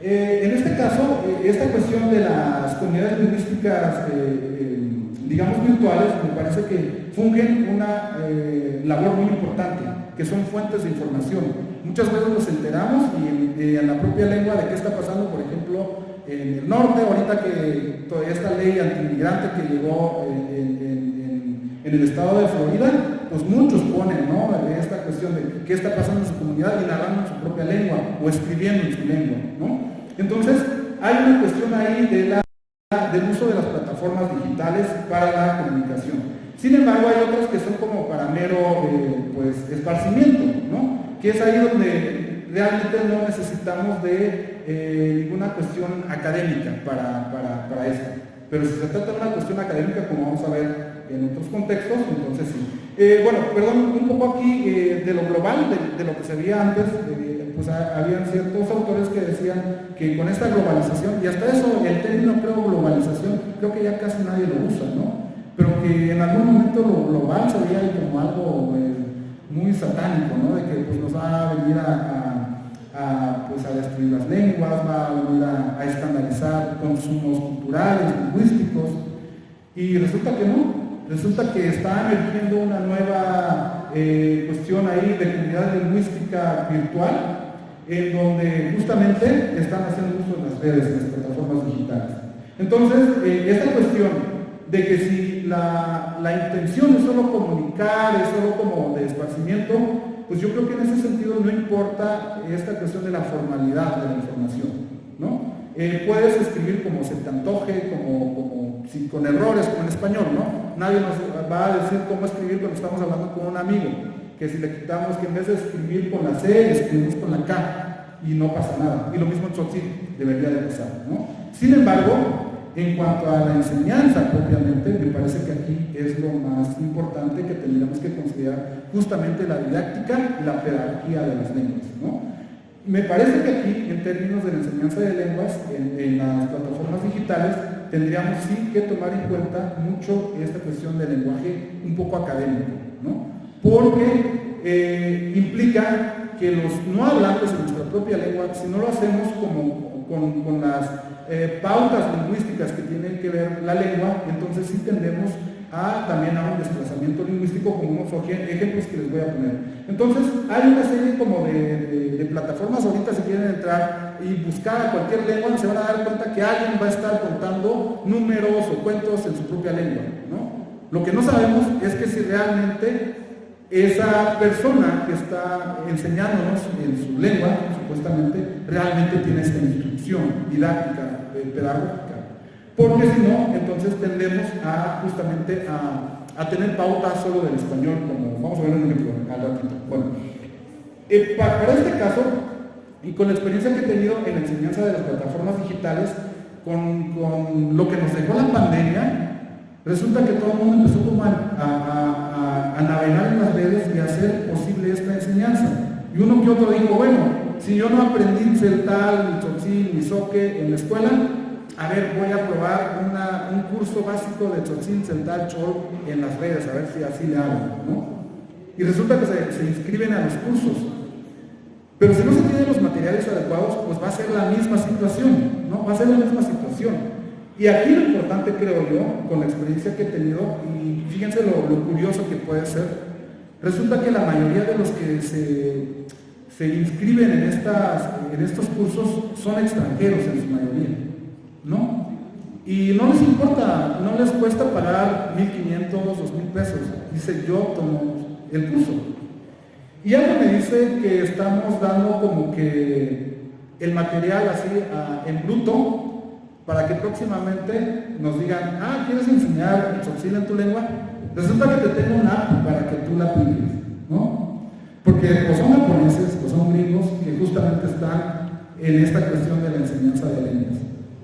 En este caso, esta cuestión de las comunidades lingüísticas, digamos, virtuales, me parece que fungen una labor muy importante, que son fuentes de información. Muchas veces nos enteramos y en la propia lengua de qué está pasando, por ejemplo, en el norte, ahorita que todavía esta ley antiinmigrante que llegó en el estado de Florida, pues muchos ponen, ¿no?, esta cuestión de qué está pasando en su comunidad y narrando en su propia lengua o escribiendo en su lengua, ¿no? Entonces, hay una cuestión ahí del uso de las plataformas digitales para la comunicación. Sin embargo, hay otras que son como para mero pues, esparcimiento, ¿no? Que es ahí donde realmente no necesitamos de ninguna cuestión académica para esto. Pero si se trata de una cuestión académica, como vamos a ver en otros contextos, entonces sí. Bueno, perdón, un poco aquí de lo global, de lo que se veía antes, pues habían ciertos autores que decían que con esta globalización, y hasta eso, el término creo globalización, creo que ya casi nadie lo usa, ¿no? Pero que en algún momento lo global se veía como algo muy satánico, ¿no? De que pues, nos va a venir pues, a destruir las lenguas, va a venir a escandalizar consumos culturales, lingüísticos, y resulta que no. Resulta que está emergiendo una nueva cuestión ahí de comunidad lingüística virtual, en donde justamente están haciendo uso de las redes, de las plataformas digitales. Entonces, esta cuestión de que si la intención es solo comunicar, es solo como de esparcimiento, pues yo creo que en ese sentido no importa esta cuestión de la formalidad de la información, ¿no? Puedes escribir como se te antoje, como si con errores, como en español, ¿no? Nadie nos va a decir cómo escribir cuando estamos hablando con un amigo, que si le quitamos que en vez de escribir con la C, escribimos con la K, y no pasa nada. Y lo mismo en Tzotzil, debería de pasar, ¿no? Sin embargo, en cuanto a la enseñanza propiamente, me parece que aquí es lo más importante que tendríamos que considerar justamente la didáctica y la pedagogía de las lenguas, ¿no? Me parece que aquí, en términos de la enseñanza de lenguas, en las plataformas digitales, tendríamos sí que tomar en cuenta mucho esta cuestión del lenguaje un poco académico, ¿no? Porque implica que los no hablantes de nuestra propia lengua, si no lo hacemos con las pautas lingüísticas que tienen que ver la lengua, entonces sí tendemos también a un desplazamiento lingüístico, como unos ejemplos que les voy a poner. Entonces, hay una serie como de plataformas ahorita, si quieren entrar y buscar a cualquier lengua, se van a dar cuenta que alguien va a estar contando números o cuentos en su propia lengua, ¿no? Lo que no sabemos es que si realmente esa persona que está enseñándonos en su lengua, supuestamente, realmente tiene esta instrucción didáctica, pedagógica. Porque si no, entonces tendemos justamente a tener pautas solo del español, como vamos a ver un ejemplo al ratito. Bueno, para este caso, y con la experiencia que he tenido en la enseñanza de las plataformas digitales, con lo que nos dejó la pandemia, resulta que todo el mundo empezó como a navegar en las redes y a hacer posible esta enseñanza. Y uno que otro dijo, bueno, si yo no aprendí Tzeltal, ni Tzotzil, ni Zoque en la escuela, a ver, voy a probar un curso básico de Tzotzil, Tzeltal, Chol en las redes, a ver si así le hago, ¿no? Y resulta que se inscriben a los cursos. Pero si no se tienen los materiales adecuados, pues va a ser la misma situación, ¿no? Va a ser la misma situación. Y aquí lo importante, creo yo, con la experiencia que he tenido, y fíjense lo curioso que puede ser, resulta que la mayoría de los que se inscriben en estos cursos son extranjeros en su mayoría, ¿no? Y no les importa, no les cuesta pagar 1,500, 2,000 pesos. Dice, yo tomo el curso. Y algo me dice que estamos dando como que el material así en bruto, para que próximamente nos digan, ¿quieres enseñar Tzotzil en tu lengua? Resulta que te tengo una app para que tú la apliques, ¿no? Porque o son japoneses o son gringos que justamente están en esta cuestión de la enseñanza de lenguas,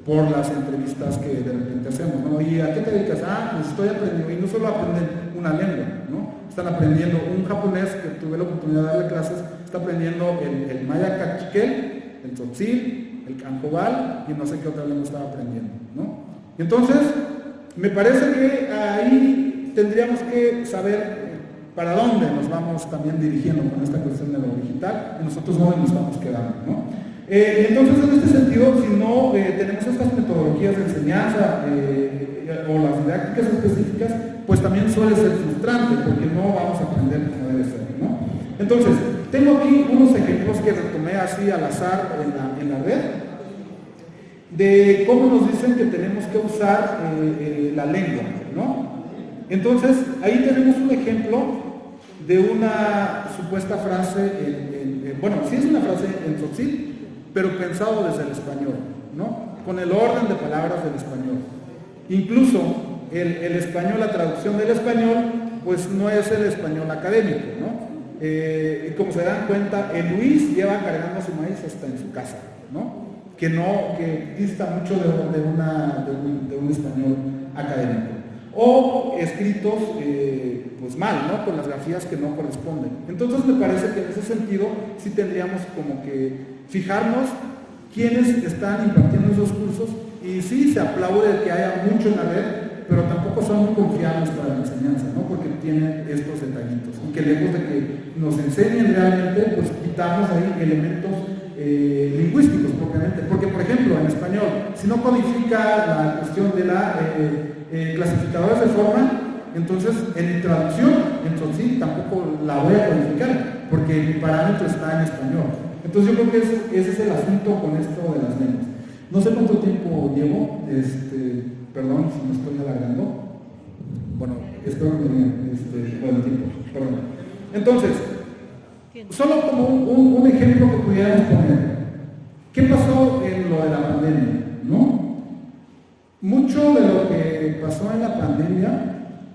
por las entrevistas que de repente hacemos, ¿no? ¿Y a qué te dedicas? Pues estoy aprendiendo, y no solo aprenden una lengua, ¿no? Están aprendiendo un japonés que tuve la oportunidad de darle clases, está aprendiendo el maya cachiquel, el Tzotzil, el canjobal y no sé qué otra lengua estaba aprendiendo, ¿no? Entonces, me parece que ahí tendríamos que saber para dónde nos vamos también dirigiendo con esta cuestión de lo digital y nosotros dónde nos estamos quedando, ¿no? Entonces, en este sentido, si no tenemos estas metodologías de enseñanza o las didácticas específicas, pues también suele ser frustrante porque no vamos a aprender como debe ser, ¿no? Entonces, tengo aquí unos ejemplos que retomé así al azar en la red de cómo nos dicen que tenemos que usar la lengua, ¿no? Entonces, ahí tenemos un ejemplo de una supuesta frase, bueno, sí es una frase en Tzotzil, pero pensado desde el español, ¿no? Con el orden de palabras del español. Incluso el español, la traducción del español, pues no es el español académico, ¿no? Y como se dan cuenta, el Luis lleva cargando su maíz hasta en su casa, ¿no? Que dista mucho de un español académico. o escritos pues mal, ¿no? Con las grafías que no corresponden. Entonces me parece que en ese sentido sí tendríamos como que fijarnos quiénes están impartiendo esos cursos, y sí se aplaude que haya mucho en la red, pero tampoco son muy confiables para la enseñanza, ¿no? Porque tienen estos detallitos, y que lejos de que nos enseñen realmente, pues quitamos ahí elementos lingüísticos propiamente, porque por ejemplo en español, si no codifica la cuestión de la clasificadores de forma, entonces en mi traducción, entonces sí, tampoco la voy a codificar, porque mi parámetro está en español. Entonces yo creo que ese es el asunto con esto de las lenguas. No sé cuánto tiempo llevo, perdón si me estoy alargando. Bueno, espero que me digan, buen tiempo, perdón. Entonces, solo como un ejemplo que pudiéramos poner. ¿Qué pasó en lo de la pandemia? ¿No? Mucho de lo que pasó en la pandemia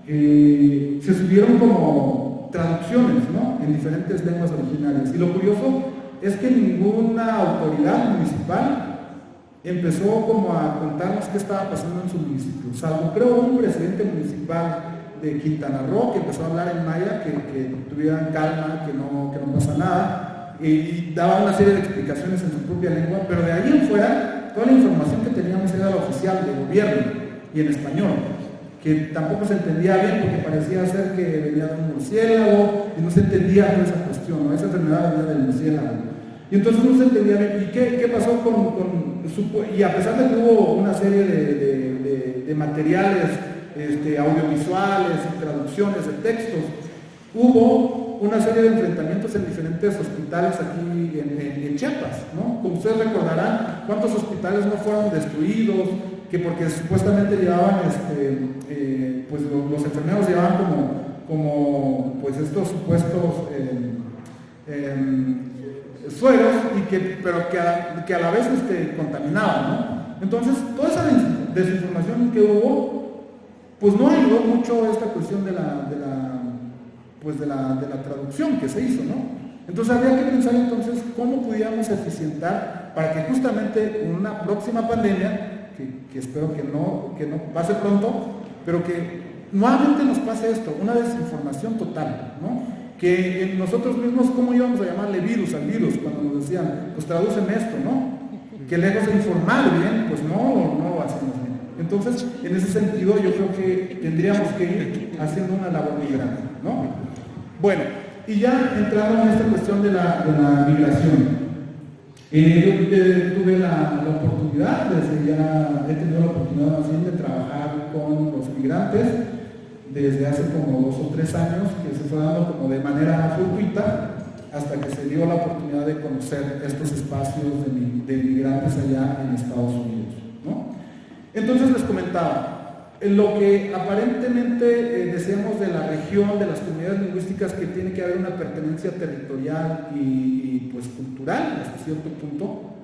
se subieron como traducciones, ¿no? En diferentes lenguas originarias. Y lo curioso es que ninguna autoridad municipal empezó como a contarnos qué estaba pasando en su municipio, salvo creo un presidente municipal de Quintana Roo que empezó a hablar en maya, que tuvieran calma, que no pasa nada, y daba una serie de explicaciones en su propia lengua, pero de ahí en fuera toda la información que teníamos era la oficial del gobierno y en español, que tampoco se entendía bien porque parecía ser que venía de un murciélago y no se entendía toda esa cuestión, ¿no? Esa enfermedad venía del murciélago. Y entonces no se entendía bien. ¿Y qué pasó y a pesar de que hubo una serie de materiales audiovisuales y traducciones de textos, hubo una serie de enfrentamientos en diferentes hospitales aquí en Chiapas, ¿no? Como ustedes recordarán, cuántos hospitales no fueron destruidos, que porque supuestamente llevaban, pues los enfermeros llevaban como pues estos supuestos sueros, pero que a la vez contaminaban, ¿no? Entonces, toda esa desinformación que hubo, pues no ayudó mucho a esta cuestión de la traducción que se hizo, ¿no? Entonces habría que pensar entonces cómo pudiéramos eficientar para que justamente en una próxima pandemia, que espero que no pase pronto, pero que nuevamente nos pase esto, una desinformación total, ¿no? Que nosotros mismos, ¿cómo íbamos a llamarle virus al virus? Cuando nos decían, pues traducen esto, ¿no? Que lejos de informar bien, pues no lo hacemos bien. Entonces, en ese sentido, yo creo que tendríamos que ir haciendo una labor muy grande, ¿no? Bueno, y ya entrando en esta cuestión de la migración. Yo tuve la oportunidad, he tenido la oportunidad más bien de trabajar con los migrantes desde hace como 2 o 3 años, que se fue dando como de manera fortuita, hasta que se dio la oportunidad de conocer estos espacios de migrantes allá en Estados Unidos, ¿no? Entonces les comentaba, lo que aparentemente decíamos de la región, de las comunidades lingüísticas, que tiene que haber una pertenencia territorial y pues cultural hasta cierto punto,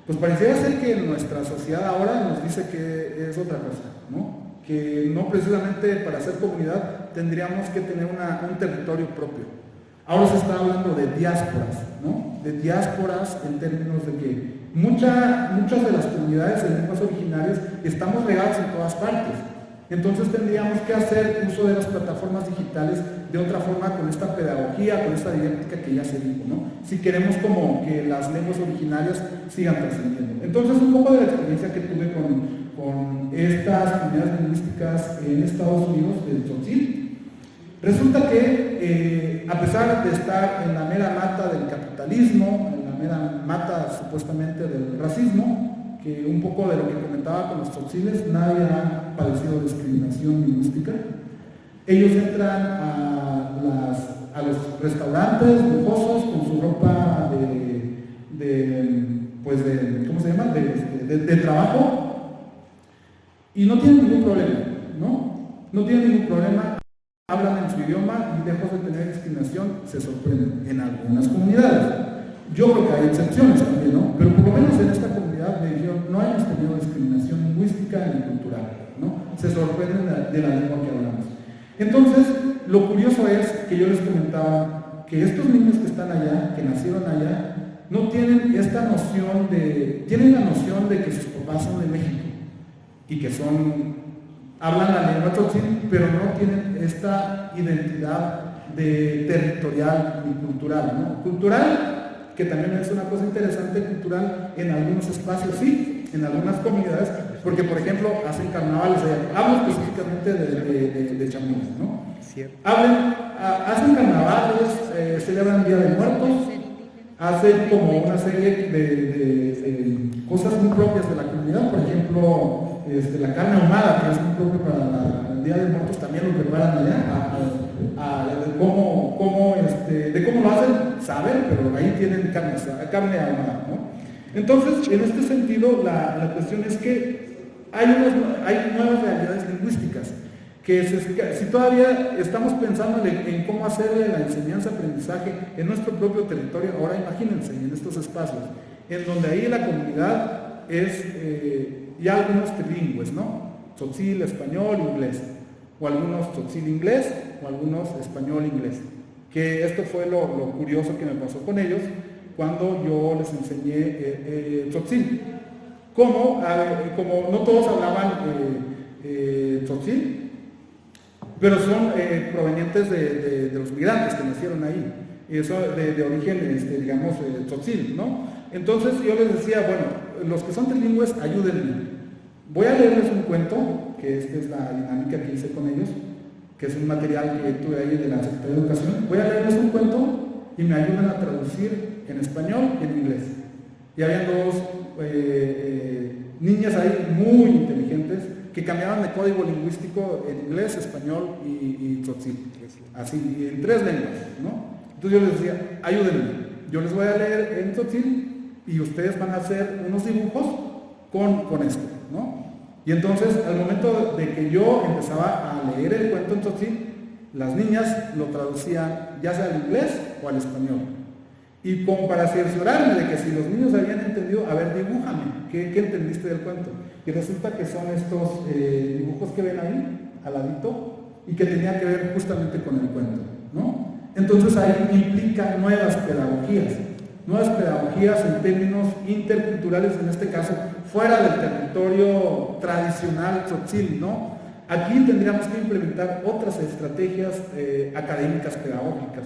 pues pareciera ser que nuestra sociedad ahora nos dice que es otra cosa, ¿no? Que no precisamente para ser comunidad tendríamos que tener un territorio propio. Ahora se está hablando de diásporas, ¿no? De diásporas en términos de que muchas de las comunidades en lenguas originarias estamos regados en todas partes. Entonces tendríamos que hacer uso de las plataformas digitales de otra forma, con esta pedagogía, con esta didáctica que ya se dijo, ¿no? Si queremos como que las lenguas originarias sigan trascendiendo. Entonces un poco de la experiencia que tuve con estas comunidades lingüísticas en Estados Unidos, del Tzotzil, resulta que a pesar de estar en la mera mata del capitalismo, en la mera mata supuestamente del racismo, que un poco de lo que comentaba con los tzotziles, nadie ha padecido discriminación lingüística. Ellos entran a los restaurantes lujosos con su ropa ¿cómo se llama? De trabajo, y no tienen ningún problema, ¿no? No tienen ningún problema, hablan en su idioma y lejos de tener discriminación se sorprenden en algunas comunidades. Yo creo que hay excepciones también, ¿no? Pero por lo menos en esta comunidad me dijeron, no hemos tenido discriminación lingüística ni cultural, ¿no? Se sorprenden de la lengua que hablamos. Entonces, lo curioso es que yo les comentaba que estos niños que están allá, que nacieron allá, no tienen esta noción tienen la noción de que sus papás son de México y que son hablan la lengua tzotzil, pero no tienen esta identidad territorial ni cultural, ¿no? Cultural, que también es una cosa interesante, cultural en algunos espacios, sí, en algunas comunidades, porque por ejemplo hacen carnavales, hablo específicamente de Chamula, ¿no? Hacen carnavales, celebran Día de Muertos, hacen como una serie de cosas muy propias de la comunidad, por ejemplo, la carne ahumada, que es muy propio para el Día de Muertos, también lo preparan allá, de cómo lo hacen, saber, pero ahí tienen carne ahumada, ¿no? Entonces, en este sentido, la cuestión es que hay nuevas realidades lingüísticas, que si todavía estamos pensando en cómo hacer la enseñanza-aprendizaje en nuestro propio territorio, ahora imagínense en estos espacios, en donde ahí la comunidad es ya algunos trilingües, ¿no? Tzotzil, español, inglés, o algunos tzotzil inglés, o algunos español inglés. Que esto fue lo curioso que me pasó con ellos cuando yo les enseñé tzotzil. Como no todos hablaban tzotzil, pero son provenientes de los migrantes que nacieron ahí, y eso de origen, digamos, tzotzil, ¿no? Entonces yo les decía, bueno, los que son trilingües, ayúdenme. Voy a leerles un cuento, que esta es la dinámica que hice con ellos, que es un material que tuve ahí de la Secretaría de Educación. Voy a leerles un cuento y me ayudan a traducir en español y en inglés. Y habían dos niñas ahí muy inteligentes que cambiaban de código lingüístico en inglés, español y tzotzil, así, en 3 lenguas, ¿no? Entonces yo les decía, ayúdenme, yo les voy a leer en tzotzil y ustedes van a hacer unos dibujos con esto, ¿no? Y entonces, al momento de que yo empezaba a leer el cuento en tzotzil, las niñas lo traducían ya sea al inglés o al español. Y como para cerciorarme de que si los niños habían entendido, a ver, dibújame, ¿qué entendiste del cuento? Y resulta que son estos dibujos que ven ahí, al ladito, y que tenían que ver justamente con el cuento, ¿no? Entonces ahí implica nuevas pedagogías en términos interculturales, en este caso, fuera del territorio tradicional tzotzil, ¿no? Aquí tendríamos que implementar otras estrategias académicas pedagógicas.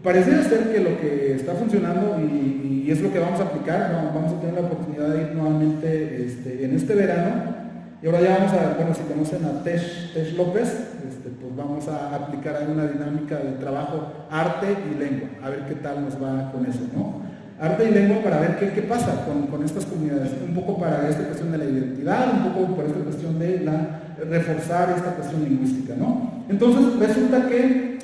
Pareciera ser que lo que está funcionando, y es lo que vamos a aplicar, vamos a tener la oportunidad de ir nuevamente en este verano, y ahora ya vamos a, bueno, si conocen a Tesh López, pues vamos a aplicar ahí una dinámica de trabajo arte y lengua, a ver qué tal nos va con eso, ¿no? Arte y lengua para ver qué pasa con estas comunidades, un poco para esta cuestión de la identidad, un poco para esta cuestión de reforzar esta cuestión lingüística, ¿no? Entonces resulta que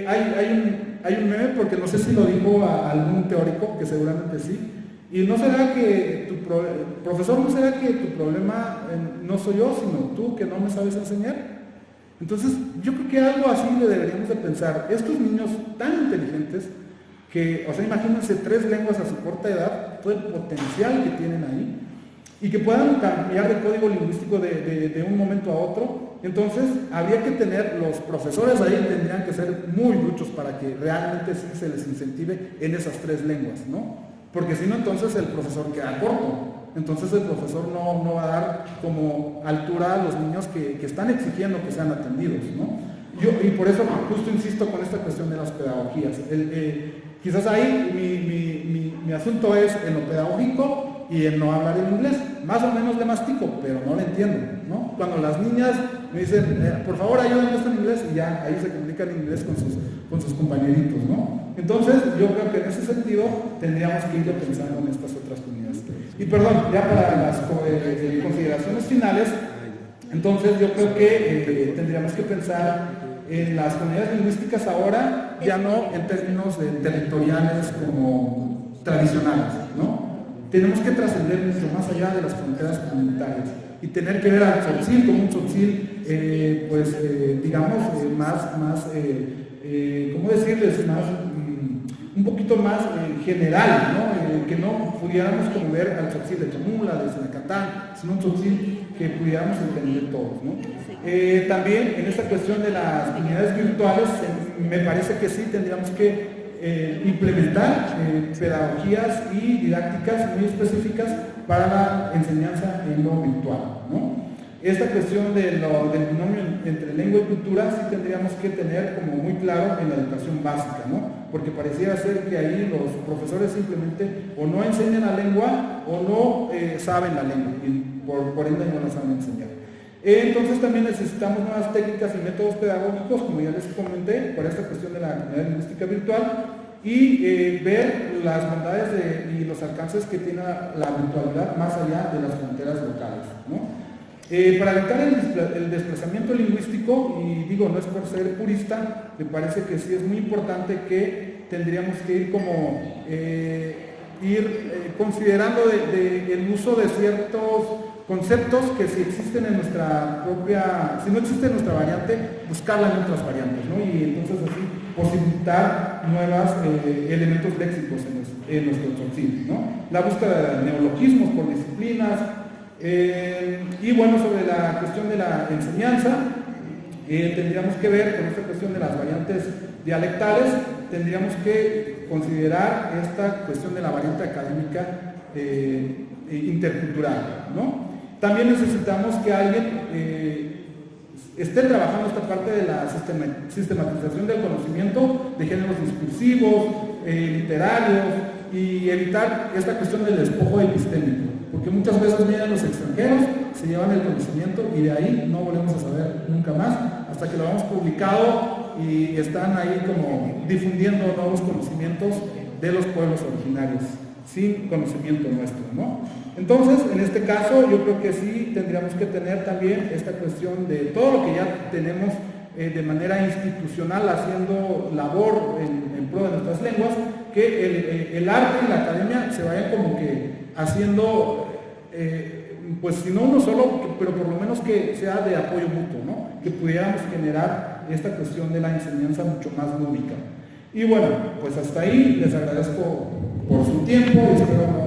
hay un meme, porque no sé si lo dijo algún teórico, que seguramente sí, y no será que profesor, no será que tu problema no soy yo, sino tú que no me sabes enseñar. Entonces yo creo que algo así le deberíamos de pensar. Estos niños tan inteligentes, que, o sea, imagínense 3 lenguas a su corta edad, todo el potencial que tienen ahí, y que puedan cambiar de código lingüístico de un momento a otro. Entonces habría que tener, los profesores ahí tendrían que ser muy duchos para que realmente sí se les incentive en esas 3 lenguas, ¿no? Porque si no, entonces el profesor queda corto, entonces el profesor no va a dar como altura a los niños que están exigiendo que sean atendidos, ¿no? Y por eso justo insisto con esta cuestión de las pedagogías. Quizás ahí mi asunto es en lo pedagógico y en no hablar en inglés. Más o menos le mastico, pero no le entiendo, ¿no? Cuando las niñas me dicen, por favor ayúdenme esto en inglés, y ya ahí se comunican en inglés con sus compañeritos, ¿no? Entonces yo creo que en ese sentido tendríamos que ir pensando en estas otras comunidades. Y perdón, ya para las consideraciones finales, entonces yo creo que tendríamos que pensar en las comunidades lingüísticas ahora, ya no en términos territoriales como tradicionales, ¿no? Tenemos que trascender mucho más allá de las fronteras comunitarias y tener que ver al tzotzil como un tzotzil, digamos, ¿cómo decirles? Un poquito más general, ¿no? Que no pudiéramos como ver al tzotzil de Chamula, de Sinacatán, sino un tzotzil que pudiéramos entender todos, ¿no? También en esta cuestión de las comunidades virtuales, me parece que sí tendríamos que implementar pedagogías y didácticas muy específicas para la enseñanza en lo virtual, ¿no? esta cuestión del binomio entre lengua y cultura sí tendríamos que tener como muy claro en la educación básica, ¿no? Porque pareciera ser que ahí los profesores simplemente o no enseñan la lengua o no saben la lengua y por ende no la saben enseñar. Entonces también necesitamos nuevas técnicas y métodos pedagógicos, como ya les comenté, para esta cuestión de la comunidad lingüística virtual y ver las bondades y los alcances que tiene la virtualidad más allá de las fronteras locales, ¿no? Para evitar el desplazamiento lingüístico, y digo, no es por ser purista, me parece que sí es muy importante que tendríamos que ir como considerando el uso de ciertos conceptos que si existen en nuestra propia, si no existe en nuestra variante, buscarla en otras variantes, ¿no? Y entonces así posibilitar nuevos elementos léxicos en nuestro auxilio, ¿no? La búsqueda de neologismos por disciplinas, y bueno, sobre la cuestión de la enseñanza, tendríamos que ver con esta cuestión de las variantes dialectales, tendríamos que considerar esta cuestión de la variante académica intercultural, ¿no? También necesitamos que alguien esté trabajando esta parte de la sistematización del conocimiento de géneros discursivos, literarios, y evitar esta cuestión del despojo epistémico, porque muchas veces vienen los extranjeros, se llevan el conocimiento y de ahí no volvemos a saber nunca más, hasta que lo hemos publicado y están ahí como difundiendo nuevos conocimientos de los pueblos originarios, sin conocimiento nuestro, ¿no? Entonces, en este caso, yo creo que sí tendríamos que tener también esta cuestión de todo lo que ya tenemos de manera institucional haciendo labor en pro de nuestras lenguas, que el arte y la academia se vayan como que haciendo, pues si no uno solo, pero por lo menos que sea de apoyo mutuo, ¿no? Que pudiéramos generar esta cuestión de la enseñanza mucho más lúdica. Y bueno, pues hasta ahí les agradezco por su tiempo y espero